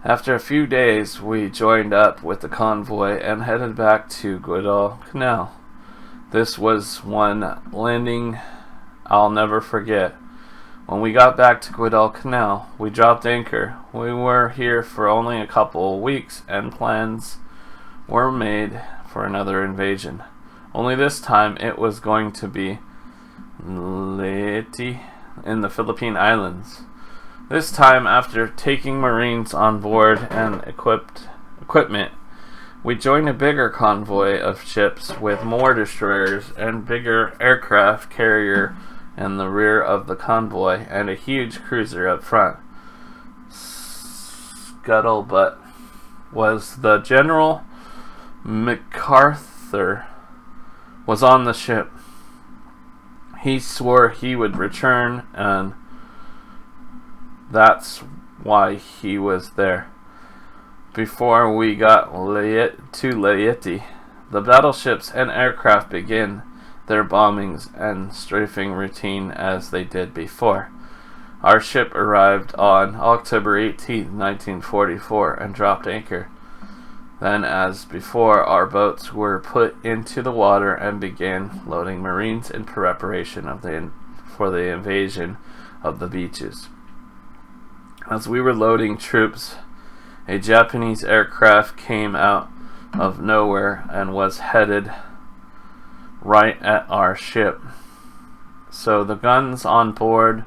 After a few days, we joined up with the convoy and headed back to Guadalcanal. This was one landing I'll never forget. When we got back to Guadalcanal, we dropped anchor. We were here for only a couple of weeks, and plans were made for another invasion. Only this time it was going to be Leyte in the Philippine Islands. This time, after taking Marines on board and equipment, we joined a bigger convoy of ships with more destroyers and bigger aircraft carrier in the rear of the convoy and a huge cruiser up front. Scuttlebutt was the General MacArthur was on the ship. He swore he would return, and that's why he was there. Before we got to Leyte, the battleships and aircraft began their bombings and strafing routine as they did before. Our ship arrived on October 18, 1944, and dropped anchor. Then, as before, our boats were put into the water and began loading Marines in preparation for the invasion of the beaches. As we were loading troops, a Japanese aircraft came out of nowhere and was headed right at our ship. So the guns on board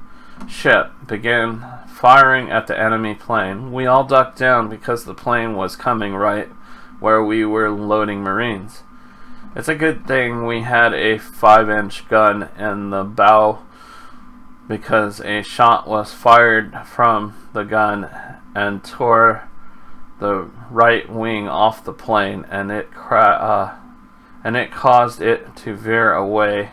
ship began firing at the enemy plane. We all ducked down because the plane was coming right where we were loading Marines. It's a good thing we had a 5-inch gun in the bow, because a shot was fired from the gun and tore the right wing off the plane, and it caused it to veer away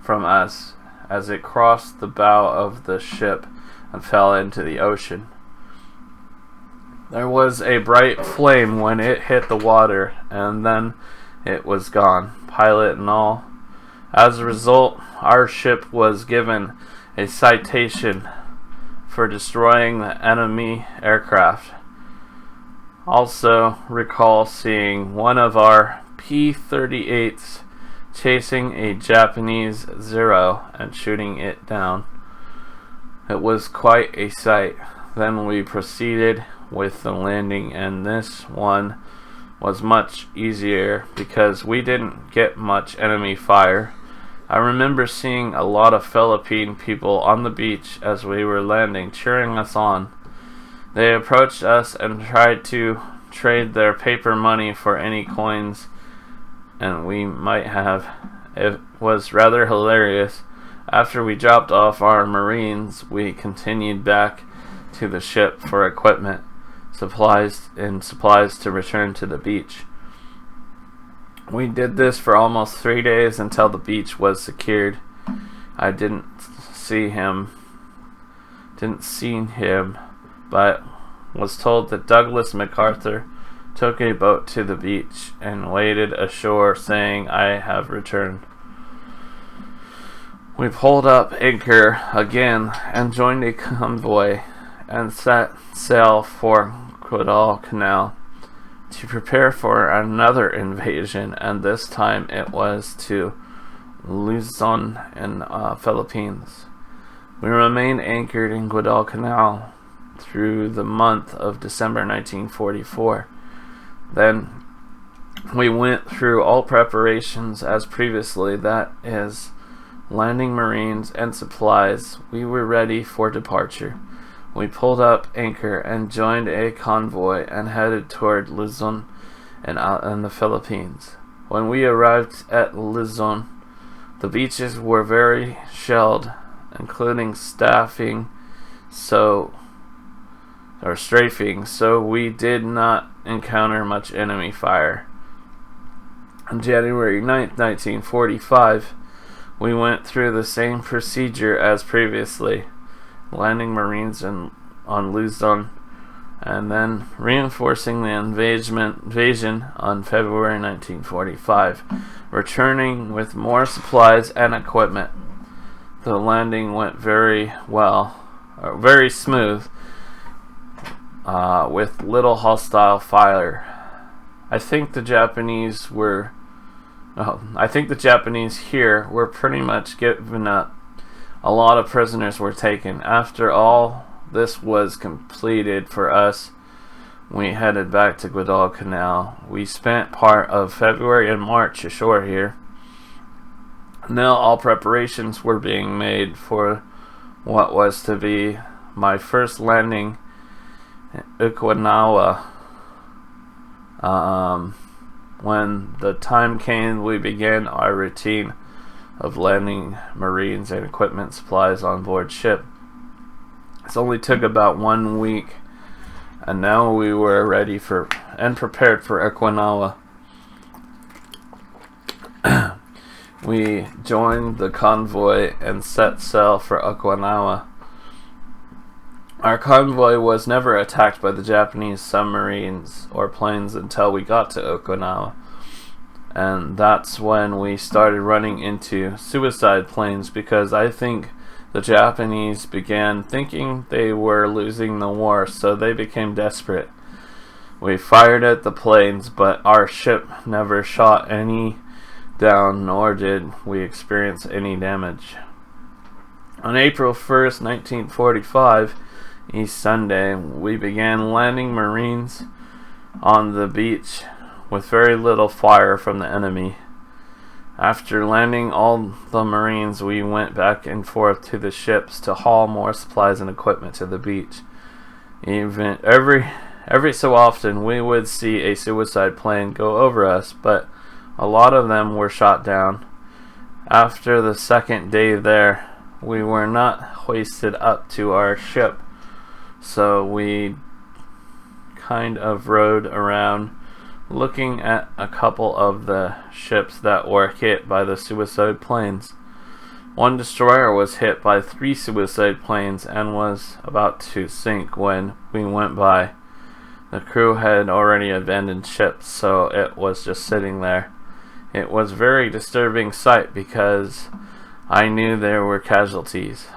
from us as it crossed the bow of the ship and fell into the ocean. There was a bright flame when it hit the water, and then it was gone, pilot and all. As a result, our ship was given a citation for destroying the enemy aircraft. Also recall seeing one of our P-38s chasing a Japanese Zero and shooting it down. It was quite a sight. Then we proceeded with the landing, and this one was much easier because we didn't get much enemy fire. I remember seeing a lot of Philippine people on the beach as we were landing, cheering us on. They approached us and tried to trade their paper money for any coins, and we might have. It was rather hilarious. After we dropped off our Marines, we continued back to the ship for equipment, supplies to return to the beach. We did this for almost 3 days until the beach was secured. I didn't see him, but was told that Douglas MacArthur took a boat to the beach and waded ashore, saying, "I have returned." We pulled up anchor again and joined a convoy and set sail for Guadalcanal to prepare for another invasion, and this time it was to Luzon in Philippines. We remained anchored in Guadalcanal through the month of December 1944. Then we went through all preparations as previously, that is, landing Marines and supplies. We were ready for departure. We pulled up anchor and joined a convoy and headed toward Luzon in the Philippines. When we arrived at Luzon, the beaches were very shelled, including strafing, so we did not encounter much enemy fire. On January 9th, 1945, we went through the same procedure as previously, landing Marines on Luzon, and then reinforcing the invasion on February 1945, returning with more supplies and equipment. The landing went very smooth, with little hostile fire. I think the Japanese here were pretty much given up. A lot of prisoners were taken. After all this was completed for us, we headed back to Guadalcanal. We spent part of February and March ashore here. Now all preparations were being made for what was to be my first landing in Okinawa. When the time came, we began our routine of landing Marines and equipment supplies on board ship. It only took about 1 week, and now we were ready for and prepared for Okinawa. We joined the convoy and set sail for Okinawa. Our convoy was never attacked by the Japanese submarines or planes until we got to Okinawa. And that's when we started running into suicide planes, because I think the Japanese began thinking they were losing the war, so they became desperate. We fired at the planes, but our ship never shot any down, nor did we experience any damage. On April 1st, 1945, East Sunday, we began landing Marines on the beach with very little fire from the enemy. After landing all the Marines, we went back and forth to the ships to haul more supplies and equipment to the beach. Even every so often we would see a suicide plane go over us, but a lot of them were shot down. After the second day there, we were not hoisted up to our ship, so we kind of rode around looking at a couple of the ships that were hit by the suicide planes. One destroyer was hit by 3 suicide planes and was about to sink when we went by. The crew had already abandoned ship, so it was just sitting there. It was a very disturbing sight because I knew there were casualties.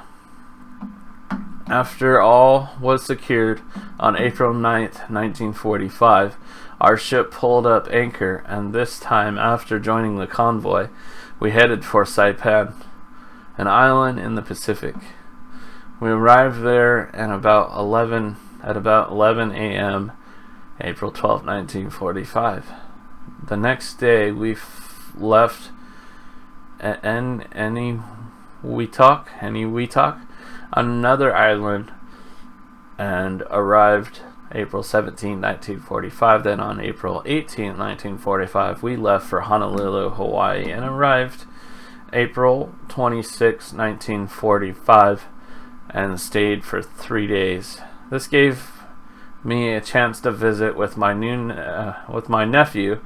After all was secured, on April 9th, 1945, our ship pulled up anchor, and this time, after joining the convoy, we headed for Saipan, an island in the Pacific. We arrived there at about 11 a.m., April 12, 1945. The next day, we left Eniwetok, another island, and arrived April 17, 1945. Then on April 18, 1945, we left for Honolulu, Hawaii, and arrived April 26, 1945, and stayed for 3 days. This gave me a chance to visit with my nephew,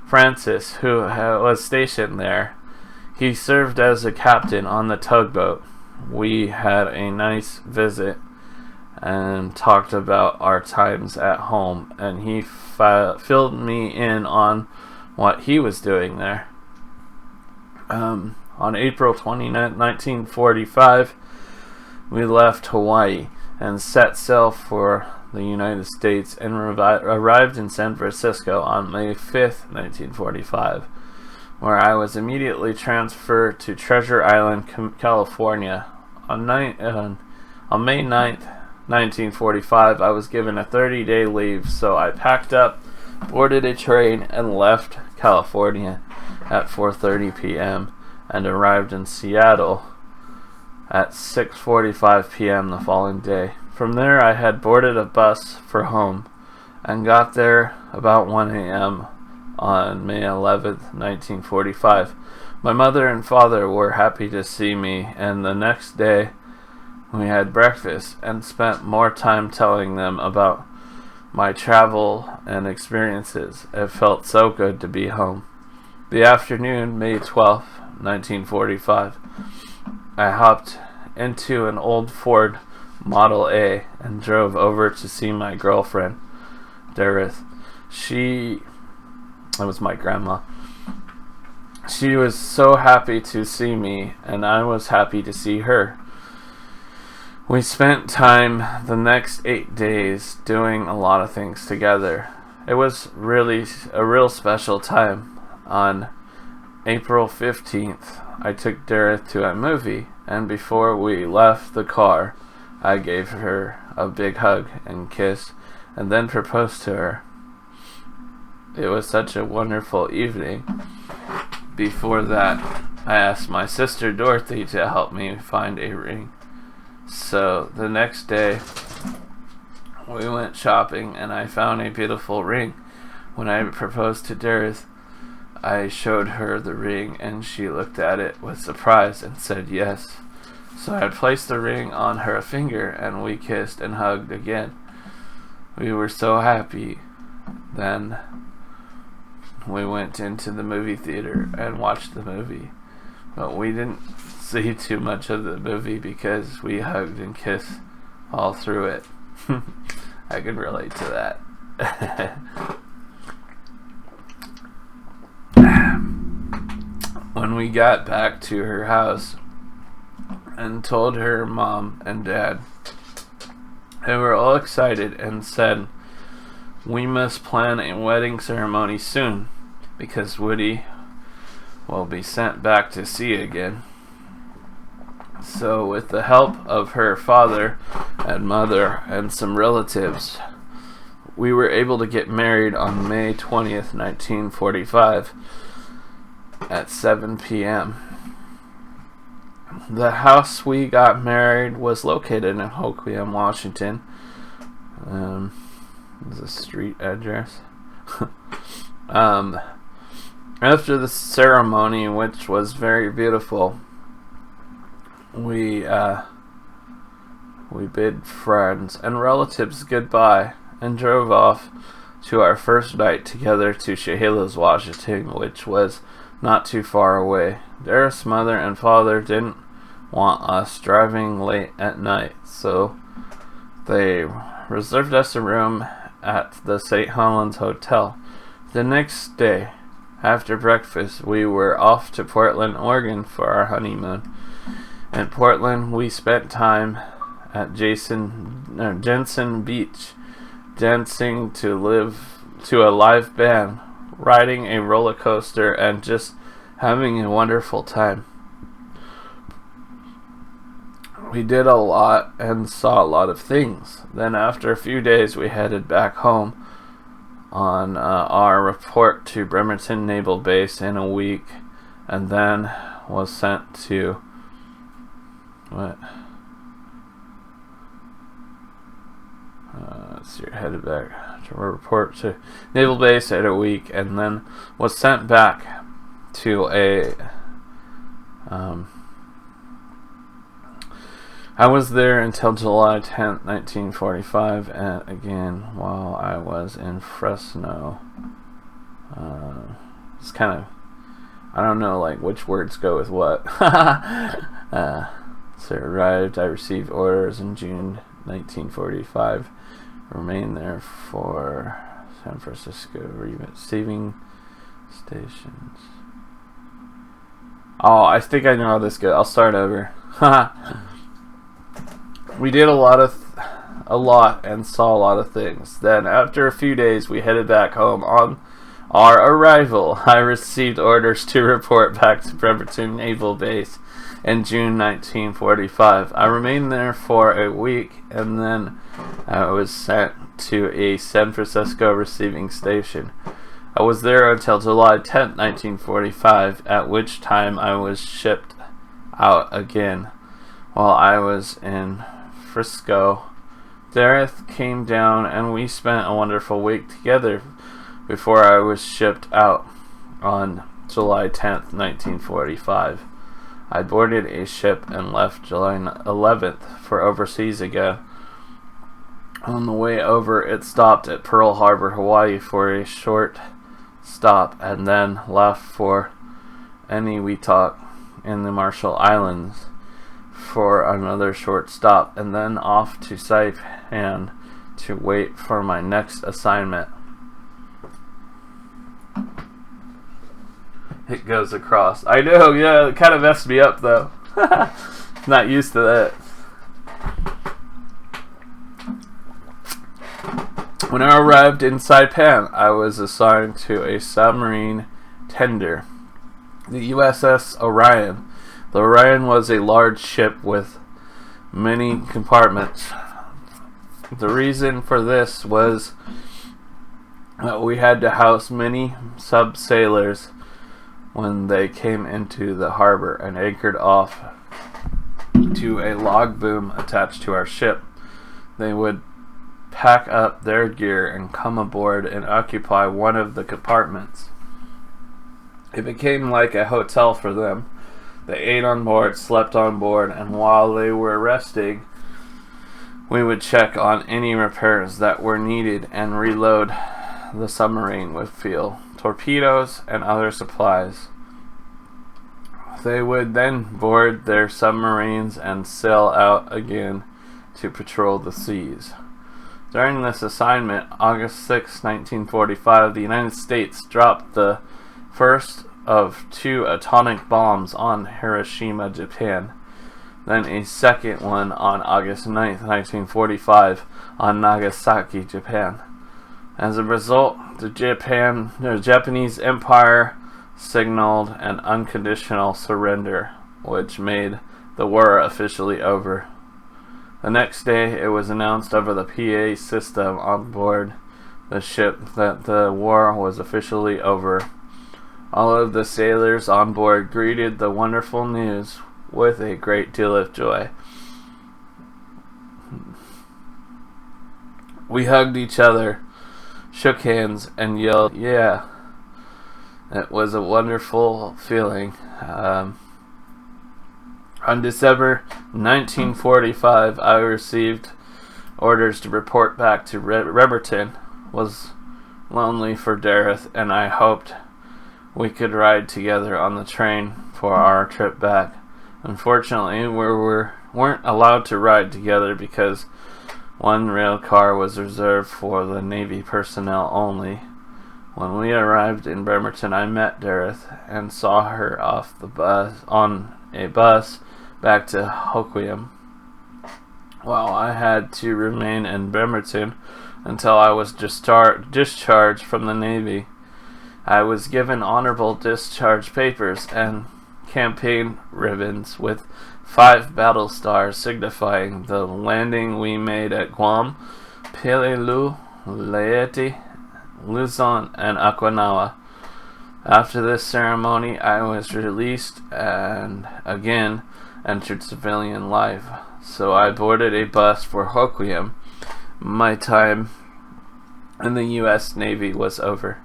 Francis, who was stationed there. He served as a captain on the tugboat. We had a nice visit and talked about our times at home, and he filled me in on what he was doing there. On April 29, 1945, we left Hawaii and set sail for the United States and arrived in San Francisco on May 5th, 1945, where I was immediately transferred to Treasure Island, California. On May 9th, 1945, I was given a 30-day leave, so I packed up, boarded a train, and left California at 4:30 p.m. and arrived in Seattle at 6:45 p.m. the following day. From there, I had boarded a bus for home and got there about 1 a.m. on May 11th, 1945. My mother and father were happy to see me, and the next day we had breakfast and spent more time telling them about my travel and experiences. It felt so good to be home. The afternoon, May 12th, 1945, I hopped into an old Ford Model A and drove over to see my girlfriend, Dareth. That was my grandma. She was so happy to see me, and I was happy to see her. We spent time the next 8 days doing a lot of things together. It was really a real special time. On April 15th, I took Dareth to a movie, and before we left the car, I gave her a big hug and kiss, and then proposed to her. It was such a wonderful evening. Before that, I asked my sister Dorothy to help me find a ring. So the next day, we went shopping, and I found a beautiful ring. When I proposed to Dareth, I showed her the ring, and she looked at it with surprise and said yes. So I placed the ring on her finger, and we kissed and hugged again. We were so happy. Then we went into the movie theater and watched the movie. But we didn't see too much of the movie because we hugged and kissed all through it. I can relate to that. When we got back to her house and told her mom and dad, they were all excited and said, "We must plan a wedding ceremony soon because Woody will be sent back to sea again." So with the help of her father and mother and some relatives, we were able to get married on May 20th, 1945 at 7 p.m. The house we got married was located in Hoquiam, Washington. There's a street address. After the ceremony, which was very beautiful, we bid friends and relatives goodbye and drove off to our first night together to Chehalis, Washington, which was not too far away. Dareth's mother and father didn't want us driving late at night, so they reserved us a room at the St. Helens Hotel. The next day, after breakfast, we were off to Portland, Oregon for our honeymoon. In Portland, we spent time at Jensen Beach, dancing to a live band, riding a roller coaster, and just having a wonderful time. We did a lot and saw a lot of things. Then after a few days, we headed back home on our report to Bremerton Naval Base in a week, and then was sent to let's see, headed back to our report to Naval Base in a week, and then was sent back to a I was there until July 10th, 1945, and again while I was in Fresno. It's kind of, I don't know like which words go with what. So arrived, I received orders in June 1945, remained there for San Francisco receiving stations. Oh, I think I know how this goes. I'll start over. We did a lot and saw a lot of things. Then, after a few days, we headed back home. On our arrival, I received orders to report back to Bremerton Naval Base in June 1945. I remained there for a week, and then I was sent to a San Francisco receiving station. I was there until July 10, 1945, at which time I was shipped out again. While I was in Frisco, Dareth came down and we spent a wonderful week together before I was shipped out on July 10th, 1945. I boarded a ship and left July 11th for overseas again. On the way over, it stopped at Pearl Harbor, Hawaii for a short stop and then left for Eniwetok in the Marshall Islands for another short stop, and then off to Saipan to wait for my next assignment. It goes across. I know, yeah, it kind of messed me up though. Not used to that. When I arrived in Saipan, I was assigned to a submarine tender, the USS Orion. The Orion was a large ship with many compartments. The reason for this was that we had to house many sub-sailors when they came into the harbor and anchored off to a log boom attached to our ship. They would pack up their gear and come aboard and occupy one of the compartments. It became like a hotel for them. They ate on board, slept on board, and while they were resting, we would check on any repairs that were needed and reload the submarine with fuel, torpedoes, and other supplies. They would then board their submarines and sail out again to patrol the seas. During this assignment, August 6, 1945, the United States dropped the first of 2 atomic bombs on Hiroshima, Japan. Then a second one on August 9, 1945, on Nagasaki, Japan. As a result, the Japanese Empire signaled an unconditional surrender, which made the war officially over. The next day, it was announced over the PA system on board the ship that the war was officially over. All of the sailors on board greeted the wonderful news with a great deal of joy. We hugged each other, shook hands, and yelled, "Yeah!" It was a wonderful feeling. On December 1945, I received orders to report back to Bremerton. Was lonely for Dareth, and I hoped we could ride together on the train for our trip back. Unfortunately, we weren't allowed to ride together because one rail car was reserved for the Navy personnel only. When we arrived in Bremerton, I met Dareth and saw her off the bus on a bus back to Hoquiam. While I had to remain in Bremerton until I was discharged from the Navy. I was given honorable discharge papers and campaign ribbons with 5 battle stars signifying the landing we made at Guam, Peleliu, Leyte, Luzon, and Okinawa. After this ceremony, I was released and again entered civilian life, so I boarded a bus for Hoquiam. My time in the U.S. Navy was over.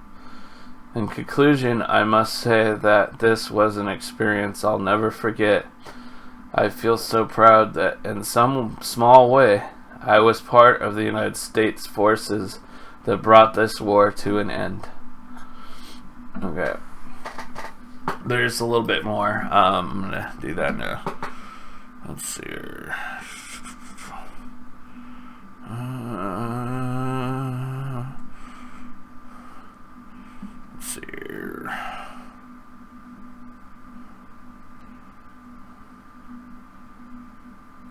In conclusion, I must say that this was an experience I'll never forget. I feel so proud that in some small way, I was part of the United States forces that brought this war to an end. Okay. There's a little bit more. I'm going to do that now. Let's see here. Let's see here.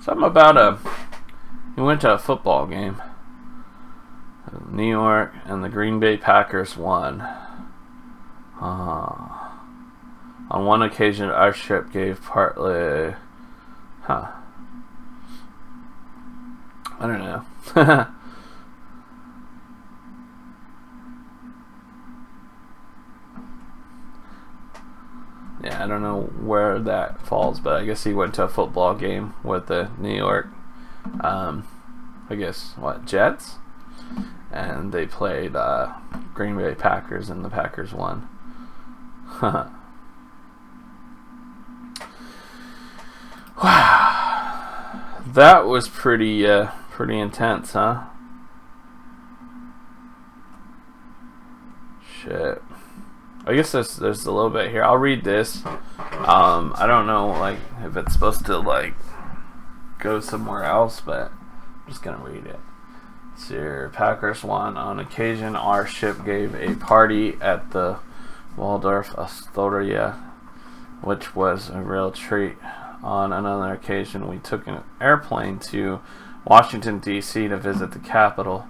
something about he went to a football game. New York and the Green Bay Packers won. On one occasion, our ship gave partly... I don't know. Yeah, I don't know where that falls, but I guess he went to a football game with the New York, I guess, what, Jets? And they played Green Bay Packers, and the Packers won. Wow, that was pretty intense, huh? Shit. I guess there's a little bit here. I'll read this. I don't know, like, if it's supposed to, like, go somewhere else, but I'm just gonna read it. So, Packers won. On occasion, our ship gave a party at the Waldorf Astoria, which was a real treat. On another occasion, we took an airplane to Washington, D.C. to visit the Capitol.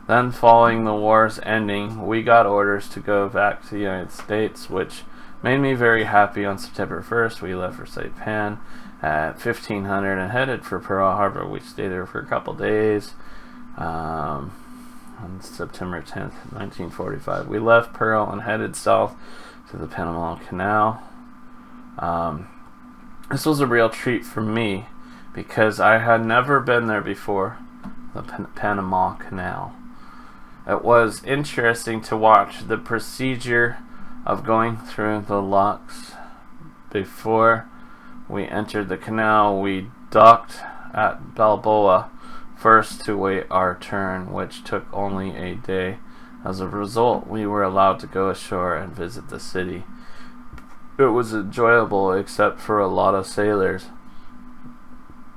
Then, following the war's ending, we got orders to go back to the United States, which made me very happy. On September 1st, we left for Saipan at 1500 and headed for Pearl Harbor. We stayed there for a couple days. On September 10th, 1945, we left Pearl and headed south to the Panama Canal. This was a real treat for me because I had never been there before, the Panama Canal. It was interesting to watch the procedure of going through the locks. Before we entered the canal, we docked at Balboa first to wait our turn, which took only a day. As a result, we were allowed to go ashore and visit the city. It was enjoyable except for a lot of sailors.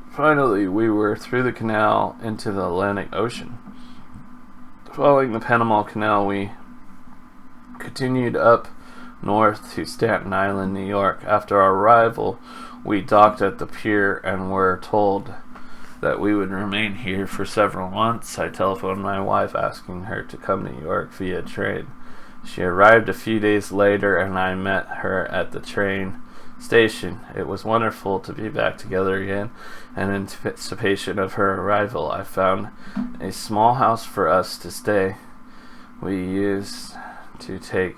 Finally, we were through the canal into the Atlantic Ocean. Following the Panama Canal, we continued up north to Staten Island, New York. After our arrival, we docked at the pier and were told that we would remain here for several months. I telephoned my wife asking her to come to New York via train. She arrived a few days later and I met her at the train station. It was wonderful to be back together again. In anticipation of her arrival, I found a small house for us to stay. We used to take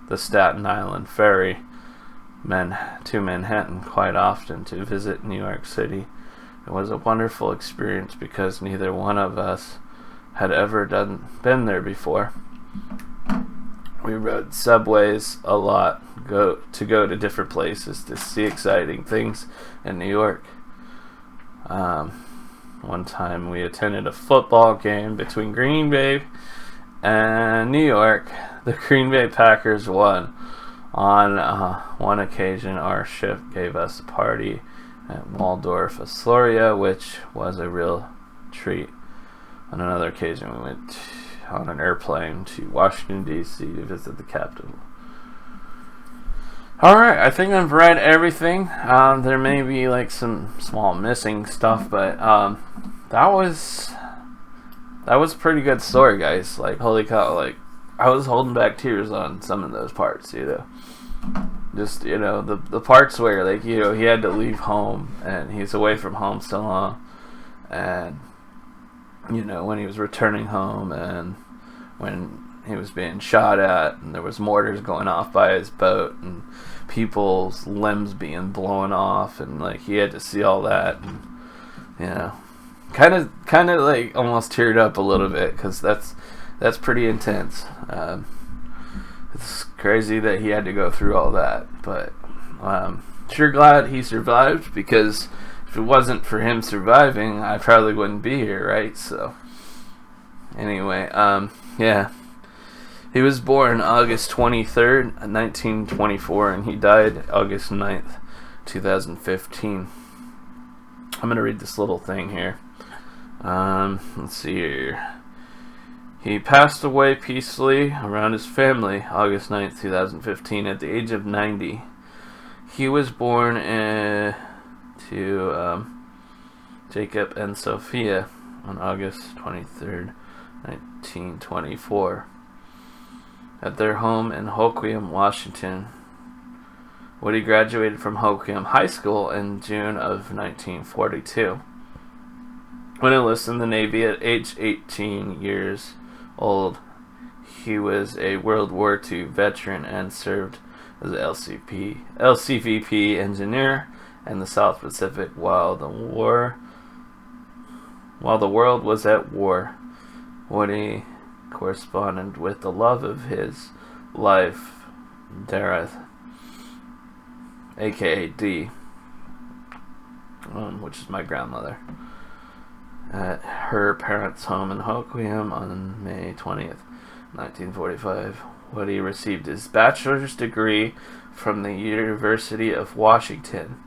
the Staten Island ferry to Manhattan quite often to visit New York City. It was a wonderful experience because neither one of us had ever been there before. We rode subways a lot, go to different places to see exciting things in New York. One time we attended a football game between Green Bay and New York. The Green Bay Packers won. On one occasion, our ship gave us a party at Waldorf Astoria, which was a real treat. On another occasion, we went on an airplane to Washington, D.C. to visit the Capitol. Alright, I think I've read everything. There may be like some small missing stuff, but that was a pretty good story, guys. Like, holy cow, like, I was holding back tears on some of those parts, you know. Just, you know, the parts where, like, you know, he had to leave home and he's away from home so long, and, you know, when he was returning home and when he was being shot at and there was mortars going off by his boat and people's limbs being blown off, and like he had to see all that, and, you know, kind of like almost teared up a little bit because that's pretty intense. It's crazy that he had to go through all that, but sure glad he survived, because if it wasn't for him surviving, I probably wouldn't be here, right? So anyway, yeah. He was born August 23rd, 1924, and he died August 9th, 2015. I'm going to read this little thing here. Let's see here. He passed away peacefully around his family August 9th, 2015, at the age of 90. He was born to Jacob and Sophia on August 23rd, 1924, at their home in Hoquiam, Washington. Woody graduated from Hoquiam High School in June of 1942. When enlisted in the Navy at age 18 years old, he was a World War II veteran and served as an LCVP engineer in the South Pacific while the world was at war. Woody corresponded with the love of his life, Dareth, aka D, which is my grandmother, at her parents' home in Hoquiam on May 20th, 1945. Woody received his bachelor's degree from the University of Washington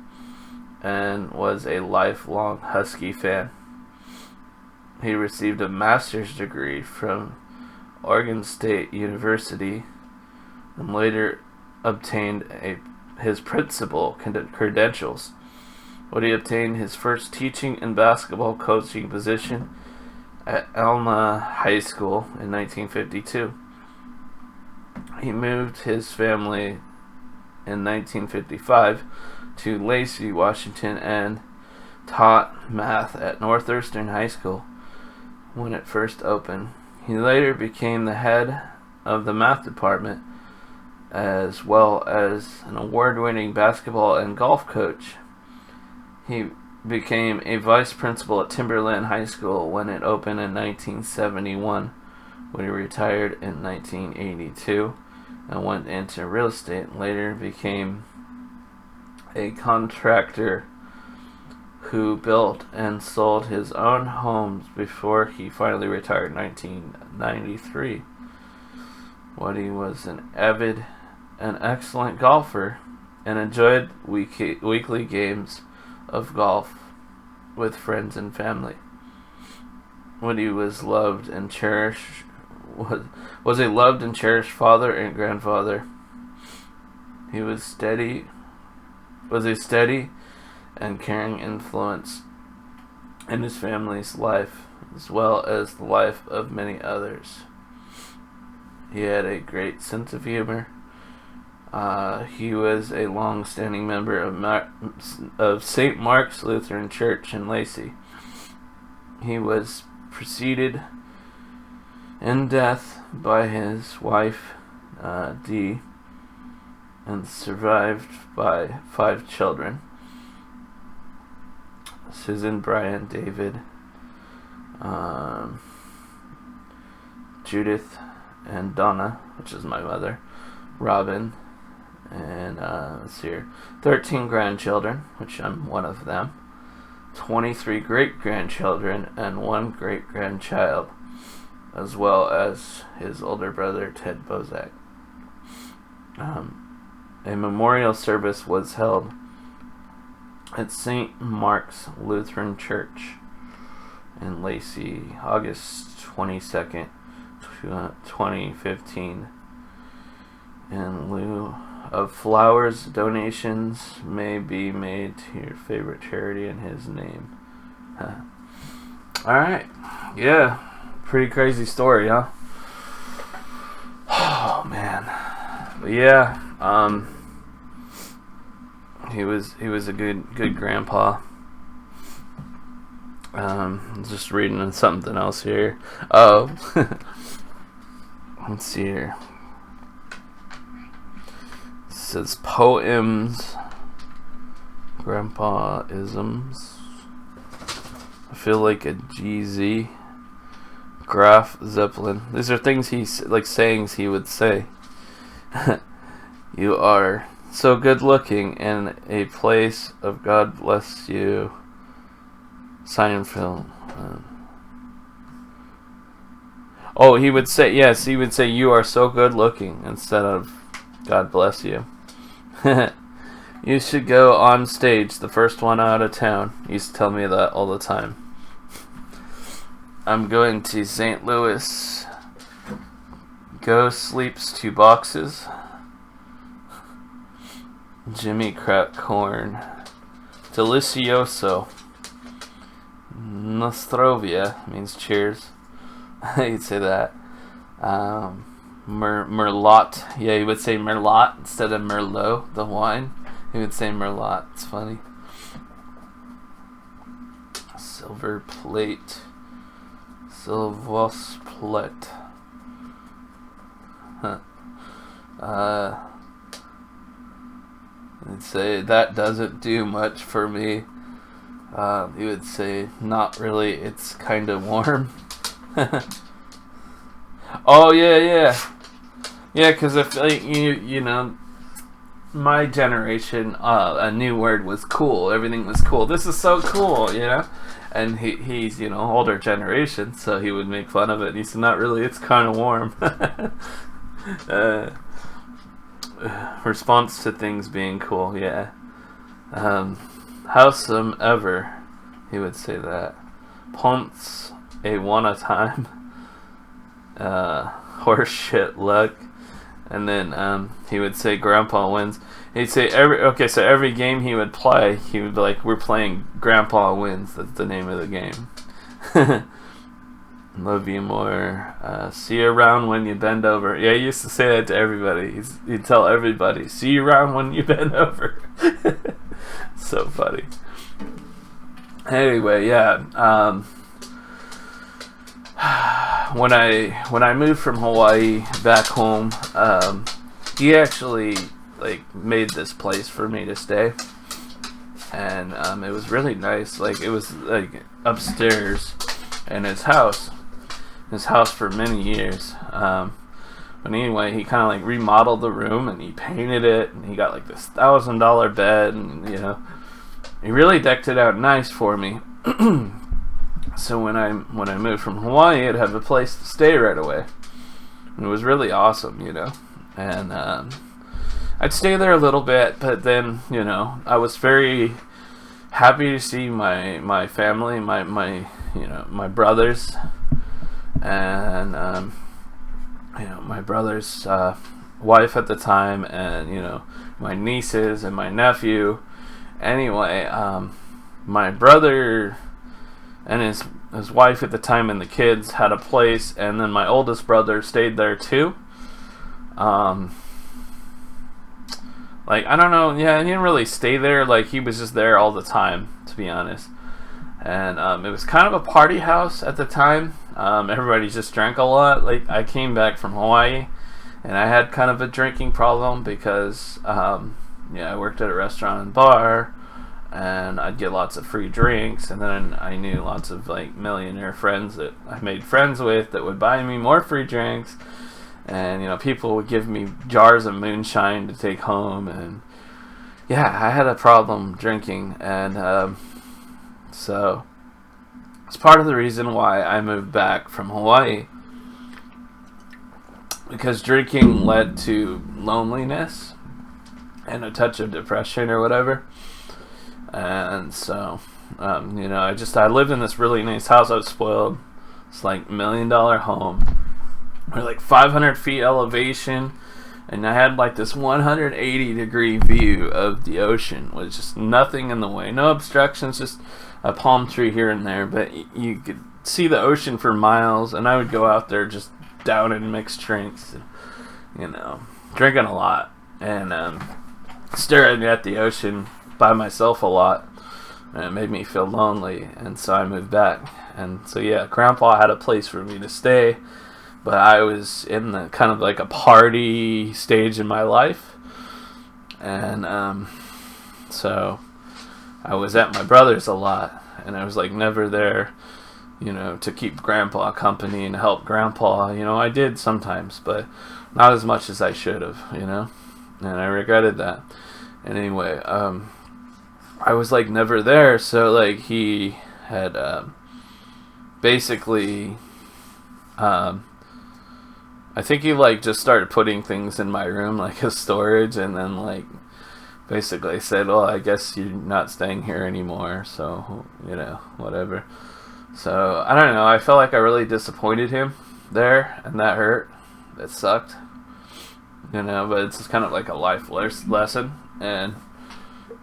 and was a lifelong Husky fan. He received a master's degree from Oregon State University and later obtained his principal credentials. Woody obtained his first teaching and basketball coaching position at Alma High School in 1952. He moved his family in 1955 to Lacey, Washington, and taught math at Northeastern High School when it first opened. He later became the head of the math department, as well as an award-winning basketball and golf coach. He became a vice principal at Timberland High School when it opened in 1971. When he retired in 1982 and went into real estate, later became a contractor who built and sold his own homes before he finally retired in 1993. Woody was an avid and excellent golfer and enjoyed weekly games of golf with friends and family. Woody was loved and cherished. Was a loved and cherished father and grandfather. He was a steady and caring influence in his family's life, as well as the life of many others. He had a great sense of humor. He was a long-standing member of St. Mark's Lutheran Church in Lacey. He was preceded in death by his wife, Dee, and survived by 5 children: Susan, Brian, David, Judith, and Donna, which is my mother, Robin, and let's see here, 13 grandchildren, which I'm one of them, 23 great-grandchildren, and 1 great-grandchild, as well as his older brother, Ted Bozak. A memorial service was held at St. Mark's Lutheran Church in Lacey, August 22nd, 2015. In lieu of flowers, donations may be made to your favorite charity in his name. Alright, yeah. Pretty crazy story, huh? Oh man. But yeah, he was a good grandpa. Just reading something else here. Oh, let's see here. It says poems, grandpa-isms. I feel like a GZ. Graf Zeppelin. These are things sayings he would say. You are so good looking in a place of God bless you. Seinfeld. Oh, he would say, yes, he would say you are so good looking instead of God bless you. You should go on stage, the first one out of town. He used to tell me that all the time. I'm going to St. Louis. Go sleeps 2 boxes. Jimmy crack corn. Delicioso. Nostrovia means cheers. You'd say that. Merlot. Yeah, he would say Merlot instead of Merlot, the wine. He would say Merlot. It's funny. Silver plate. Silvos plate. Huh. I'd say that doesn't do much for me. You would say not really. It's kind of warm. Oh yeah. Because if you know, my generation, a new word was cool. Everything was cool. This is so cool, you know. And he's older generation, so he would make fun of it. And he said, not really. It's kind of warm. Response to things being cool, yeah. Howsomever, he would say that. Ponce a one a time. Horse shit luck. And then he would say Grandpa wins. He'd say every game he would play, he would be like, we're playing Grandpa wins. That's the name of the game. Love you more. See you around when you bend over. Yeah, he used to say that to everybody. He'd tell everybody, see you around when you bend over. So funny. Anyway, yeah. When I moved from Hawaii back home, he actually made this place for me to stay, and it was really nice. It was upstairs in his house for many years. But anyway, he kind of remodeled the room, and he painted it, and he got this $1,000 bed, and he really decked it out nice for me. So when I moved from Hawaii, I'd have a place to stay right away, and it was really awesome, And I'd stay there a little bit, but then I was very happy to see my family, my brothers, and my brother's wife at the time, and my nieces and my nephew. Anyway, my brother and his wife at the time and the kids had a place, and then my oldest brother stayed there too. I don't know, yeah, he didn't really stay there. He was just there all the time, to be honest. And it was kind of a party house at the time. Everybody just drank a lot. I came back from Hawaii, and I had kind of a drinking problem because I worked at a restaurant and bar, and I'd get lots of free drinks, and then I knew lots of millionaire friends that I made friends with that would buy me more free drinks, and people would give me jars of moonshine to take home, and yeah, I had a problem drinking, and so it's part of the reason why I moved back from Hawaii, because drinking led to loneliness and a touch of depression or whatever. And so, I lived in this really nice house. I was spoiled. It's $1 million home. We're 500 feet elevation, and I had this 180-degree view of the ocean with just nothing in the way, no obstructions, just a palm tree here and there. But you could see the ocean for miles, and I would go out there just downing mixed drinks, and, drinking a lot, and staring at the ocean by myself a lot, and it made me feel lonely, and so I moved back. And so yeah, Grandpa had a place for me to stay, but I was in the kind of a party stage in my life, and so I was at my brother's a lot, and I was never there to keep Grandpa company and help Grandpa. I did sometimes, but not as much as I should have, and I regretted that. And anyway, I was never there, so he had basically I think he just started putting things in my room as storage, and then basically said, well, I guess you're not staying here anymore, so whatever. So I don't know, I felt I really disappointed him there, and that hurt. That sucked, but it's just kind of a life lesson. And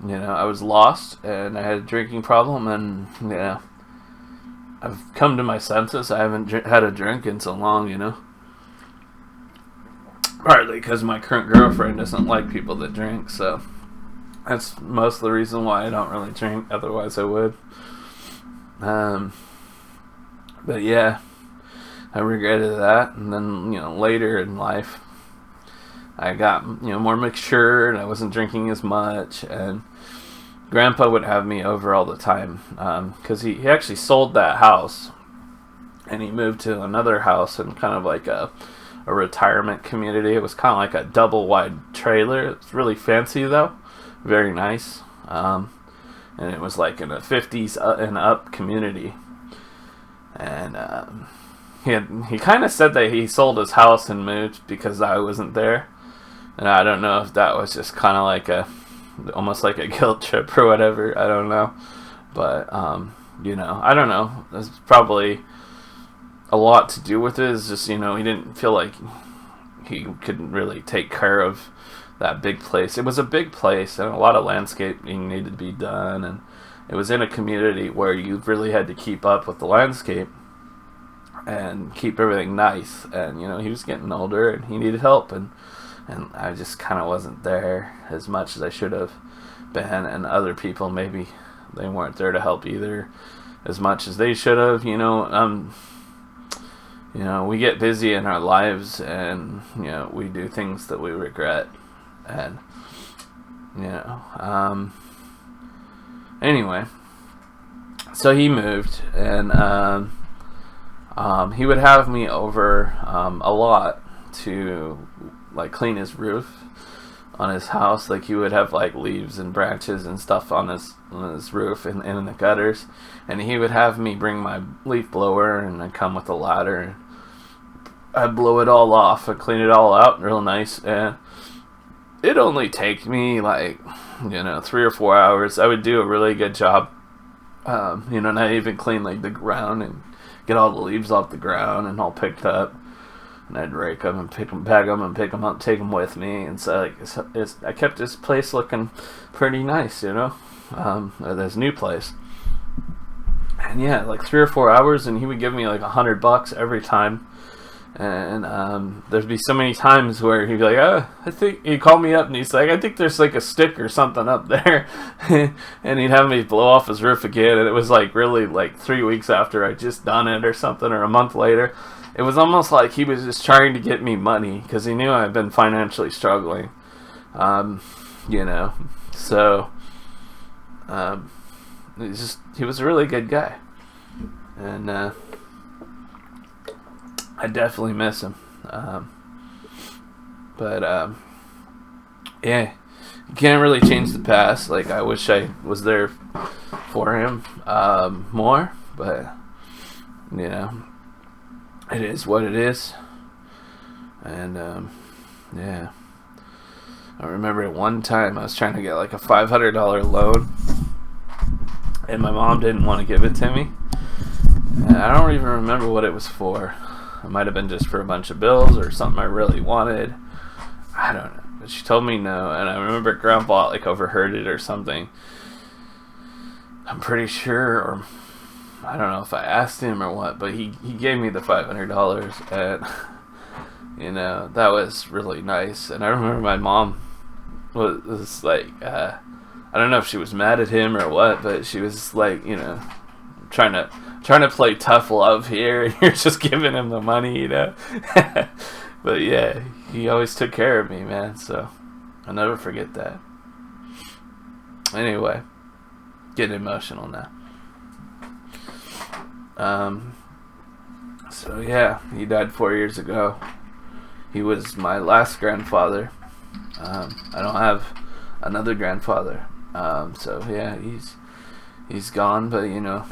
I was lost, and I had a drinking problem, and I've come to my senses. I haven't had a drink in so long, you know. Partly because my current girlfriend doesn't like people that drink, so that's most of the reason why I don't really drink. Otherwise, I would. But yeah, I regretted that. And then, you know, later in life, I got, you know, more mature, and I wasn't drinking as much. And Grandpa would have me over all the time because he actually sold that house, and he moved to another house in kind of like a retirement community. It was kind of like a double wide trailer. It's really fancy though, very nice, and it was like in a 50s and up community. And he kind of said that he sold his house and moved because I wasn't there, and I don't know if that was just kind of like almost like a guilt trip or whatever. I don't know, but you know, I don't know. There's probably a lot to do with it. Is just, you know, he didn't feel like he could really take care of that big place. It was a big place, and a lot of landscaping needed to be done, and it was in a community where you really had to keep up with the landscape and keep everything nice. And, you know, he was getting older and he needed help, and I just kind of wasn't there as much as I should have been. And other people, maybe they weren't there to help either as much as they should have. You know, we get busy in our lives, and, you know, we do things that we regret. And, you know, anyway, so he moved, and he would have me over a lot to like clean his roof on his house. Like, he would have like leaves and branches and stuff on his roof and in the gutters, and he would have me bring my leaf blower, and I'd come with a ladder, and I'd blow it all off and clean it all out real nice. And it'd only take me like, you know, 3 or 4 hours. I would do a really good job, you know, not even clean like the ground and get all the leaves off the ground and all picked up. And I'd rake them and bag them and pick them up, take them with me. And so, like, I kept this place looking pretty nice, you know, this new place. And yeah, like 3 or 4 hours, and he would give me like $100 every time. And there'd be so many times where he'd be like, I think, he'd call me up and he's like, I think there's like a stick or something up there. And he'd have me blow off his roof again. And it was like really like 3 weeks after I just done it or something, or a month later. It was almost like he was just trying to get me money because he knew I'd been financially struggling. You know, so he was a really good guy. And I definitely miss him. But yeah, you can't really change the past. Like, I wish I was there for him more, but, you know, it is what it is. And yeah, I remember at one time I was trying to get like a $500 loan, and my mom didn't want to give it to me. And I don't even remember what it was for. It might have been just for a bunch of bills or something I really wanted. I don't know. But she told me no, and I remember Grandpa like overheard it or something. I'm pretty sure, or I don't know if I asked him or what, but he gave me the $500, and, you know, that was really nice. And I remember my mom was like, I don't know if she was mad at him or what, but she was like, you know, trying to play tough love here, and you're just giving him the money, you know. But yeah, he always took care of me, man, so I'll never forget that. Anyway, getting emotional now. So yeah, he died 4 years ago. He was my last grandfather. I don't have another grandfather. So yeah, he's gone, but, you know,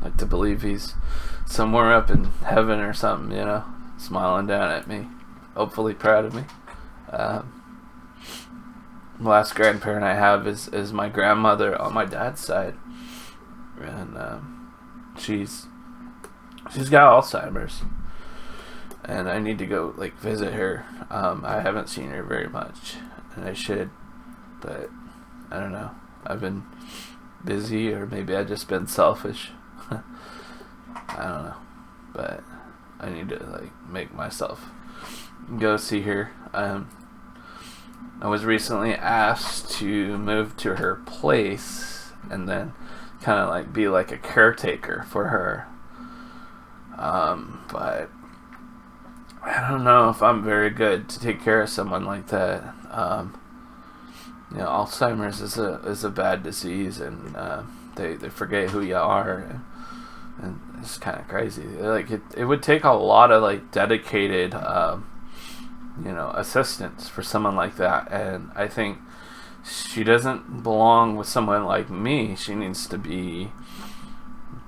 I like to believe he's somewhere up in heaven or something, you know, smiling down at me, hopefully proud of me. The last grandparent I have is my grandmother on my dad's side, and she's got Alzheimer's, and I need to go like visit her. I haven't seen her very much, and I should, but I don't know. I've been busy, or maybe I've just been selfish. I don't know, but I need to like make myself go see her. I was recently asked to move to her place and then kind of like be like a caretaker for her. But I don't know if I'm very good to take care of someone like that. You know, Alzheimer's is a bad disease, and they forget who you are, and it's kind of crazy. Like it would take a lot of like dedicated, you know, assistance for someone like that, and I think she doesn't belong with someone like me. She needs to be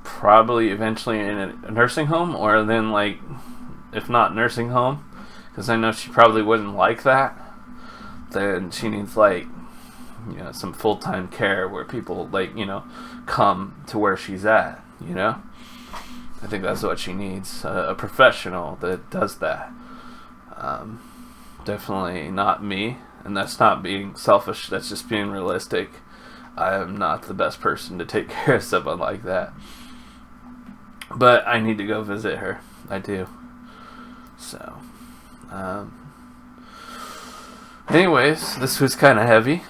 probably eventually in a nursing home, or then like, if not nursing home, because I know she probably wouldn't like that. Then she needs like, you know, some full-time care where people like, you know, come to where she's at, you know. I think that's what she needs, a professional that does that. Definitely not me, and that's not being selfish, that's just being realistic. I am not the best person to take care of someone like that, but I need to go visit her. I do. So anyways, this was kind of heavy.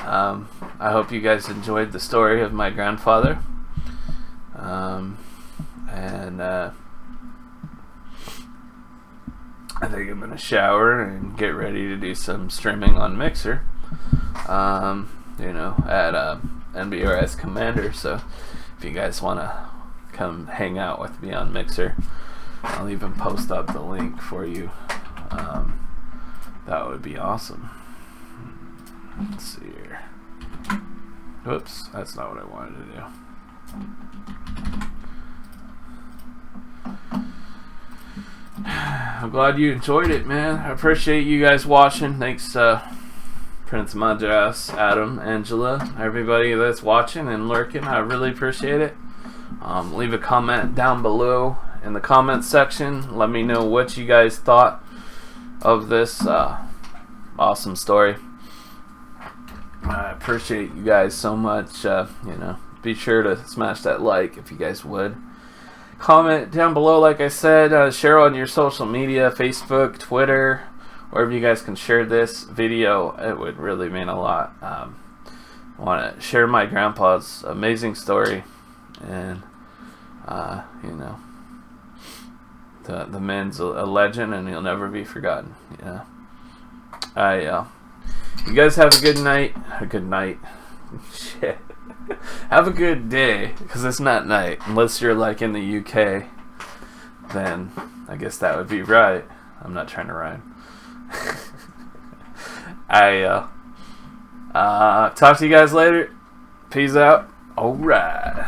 I hope you guys enjoyed the story of my grandfather. And I think I'm gonna shower and get ready to do some streaming on Mixer. You know, at NBRS-COMMANDER. So if you guys wanna come hang out with me on Mixer, I'll even post up the link for you. That would be awesome. Let's see here. Whoops, that's not what I wanted to do. I'm glad you enjoyed it, man. I appreciate you guys watching. Thanks, Prince Madras, Adam, Angela, everybody that's watching and lurking. I really appreciate it. Leave a comment down below in the comment section. Let me know what you guys thought of this awesome story. I appreciate you guys so much. You know, be sure to smash that like if you guys would. Comment down below, like I said. Share on your social media, Facebook, Twitter, wherever you guys can share this video. It would really mean a lot. I want to share my grandpa's amazing story, and you know, the man's a legend, and he'll never be forgotten. Yeah. You guys have a good night. A good night. Shit. Have a good day, because it's not night. Unless you're like in the UK, then I guess that would be right. I'm not trying to rhyme. I talk to you guys later. Peace out. Alright.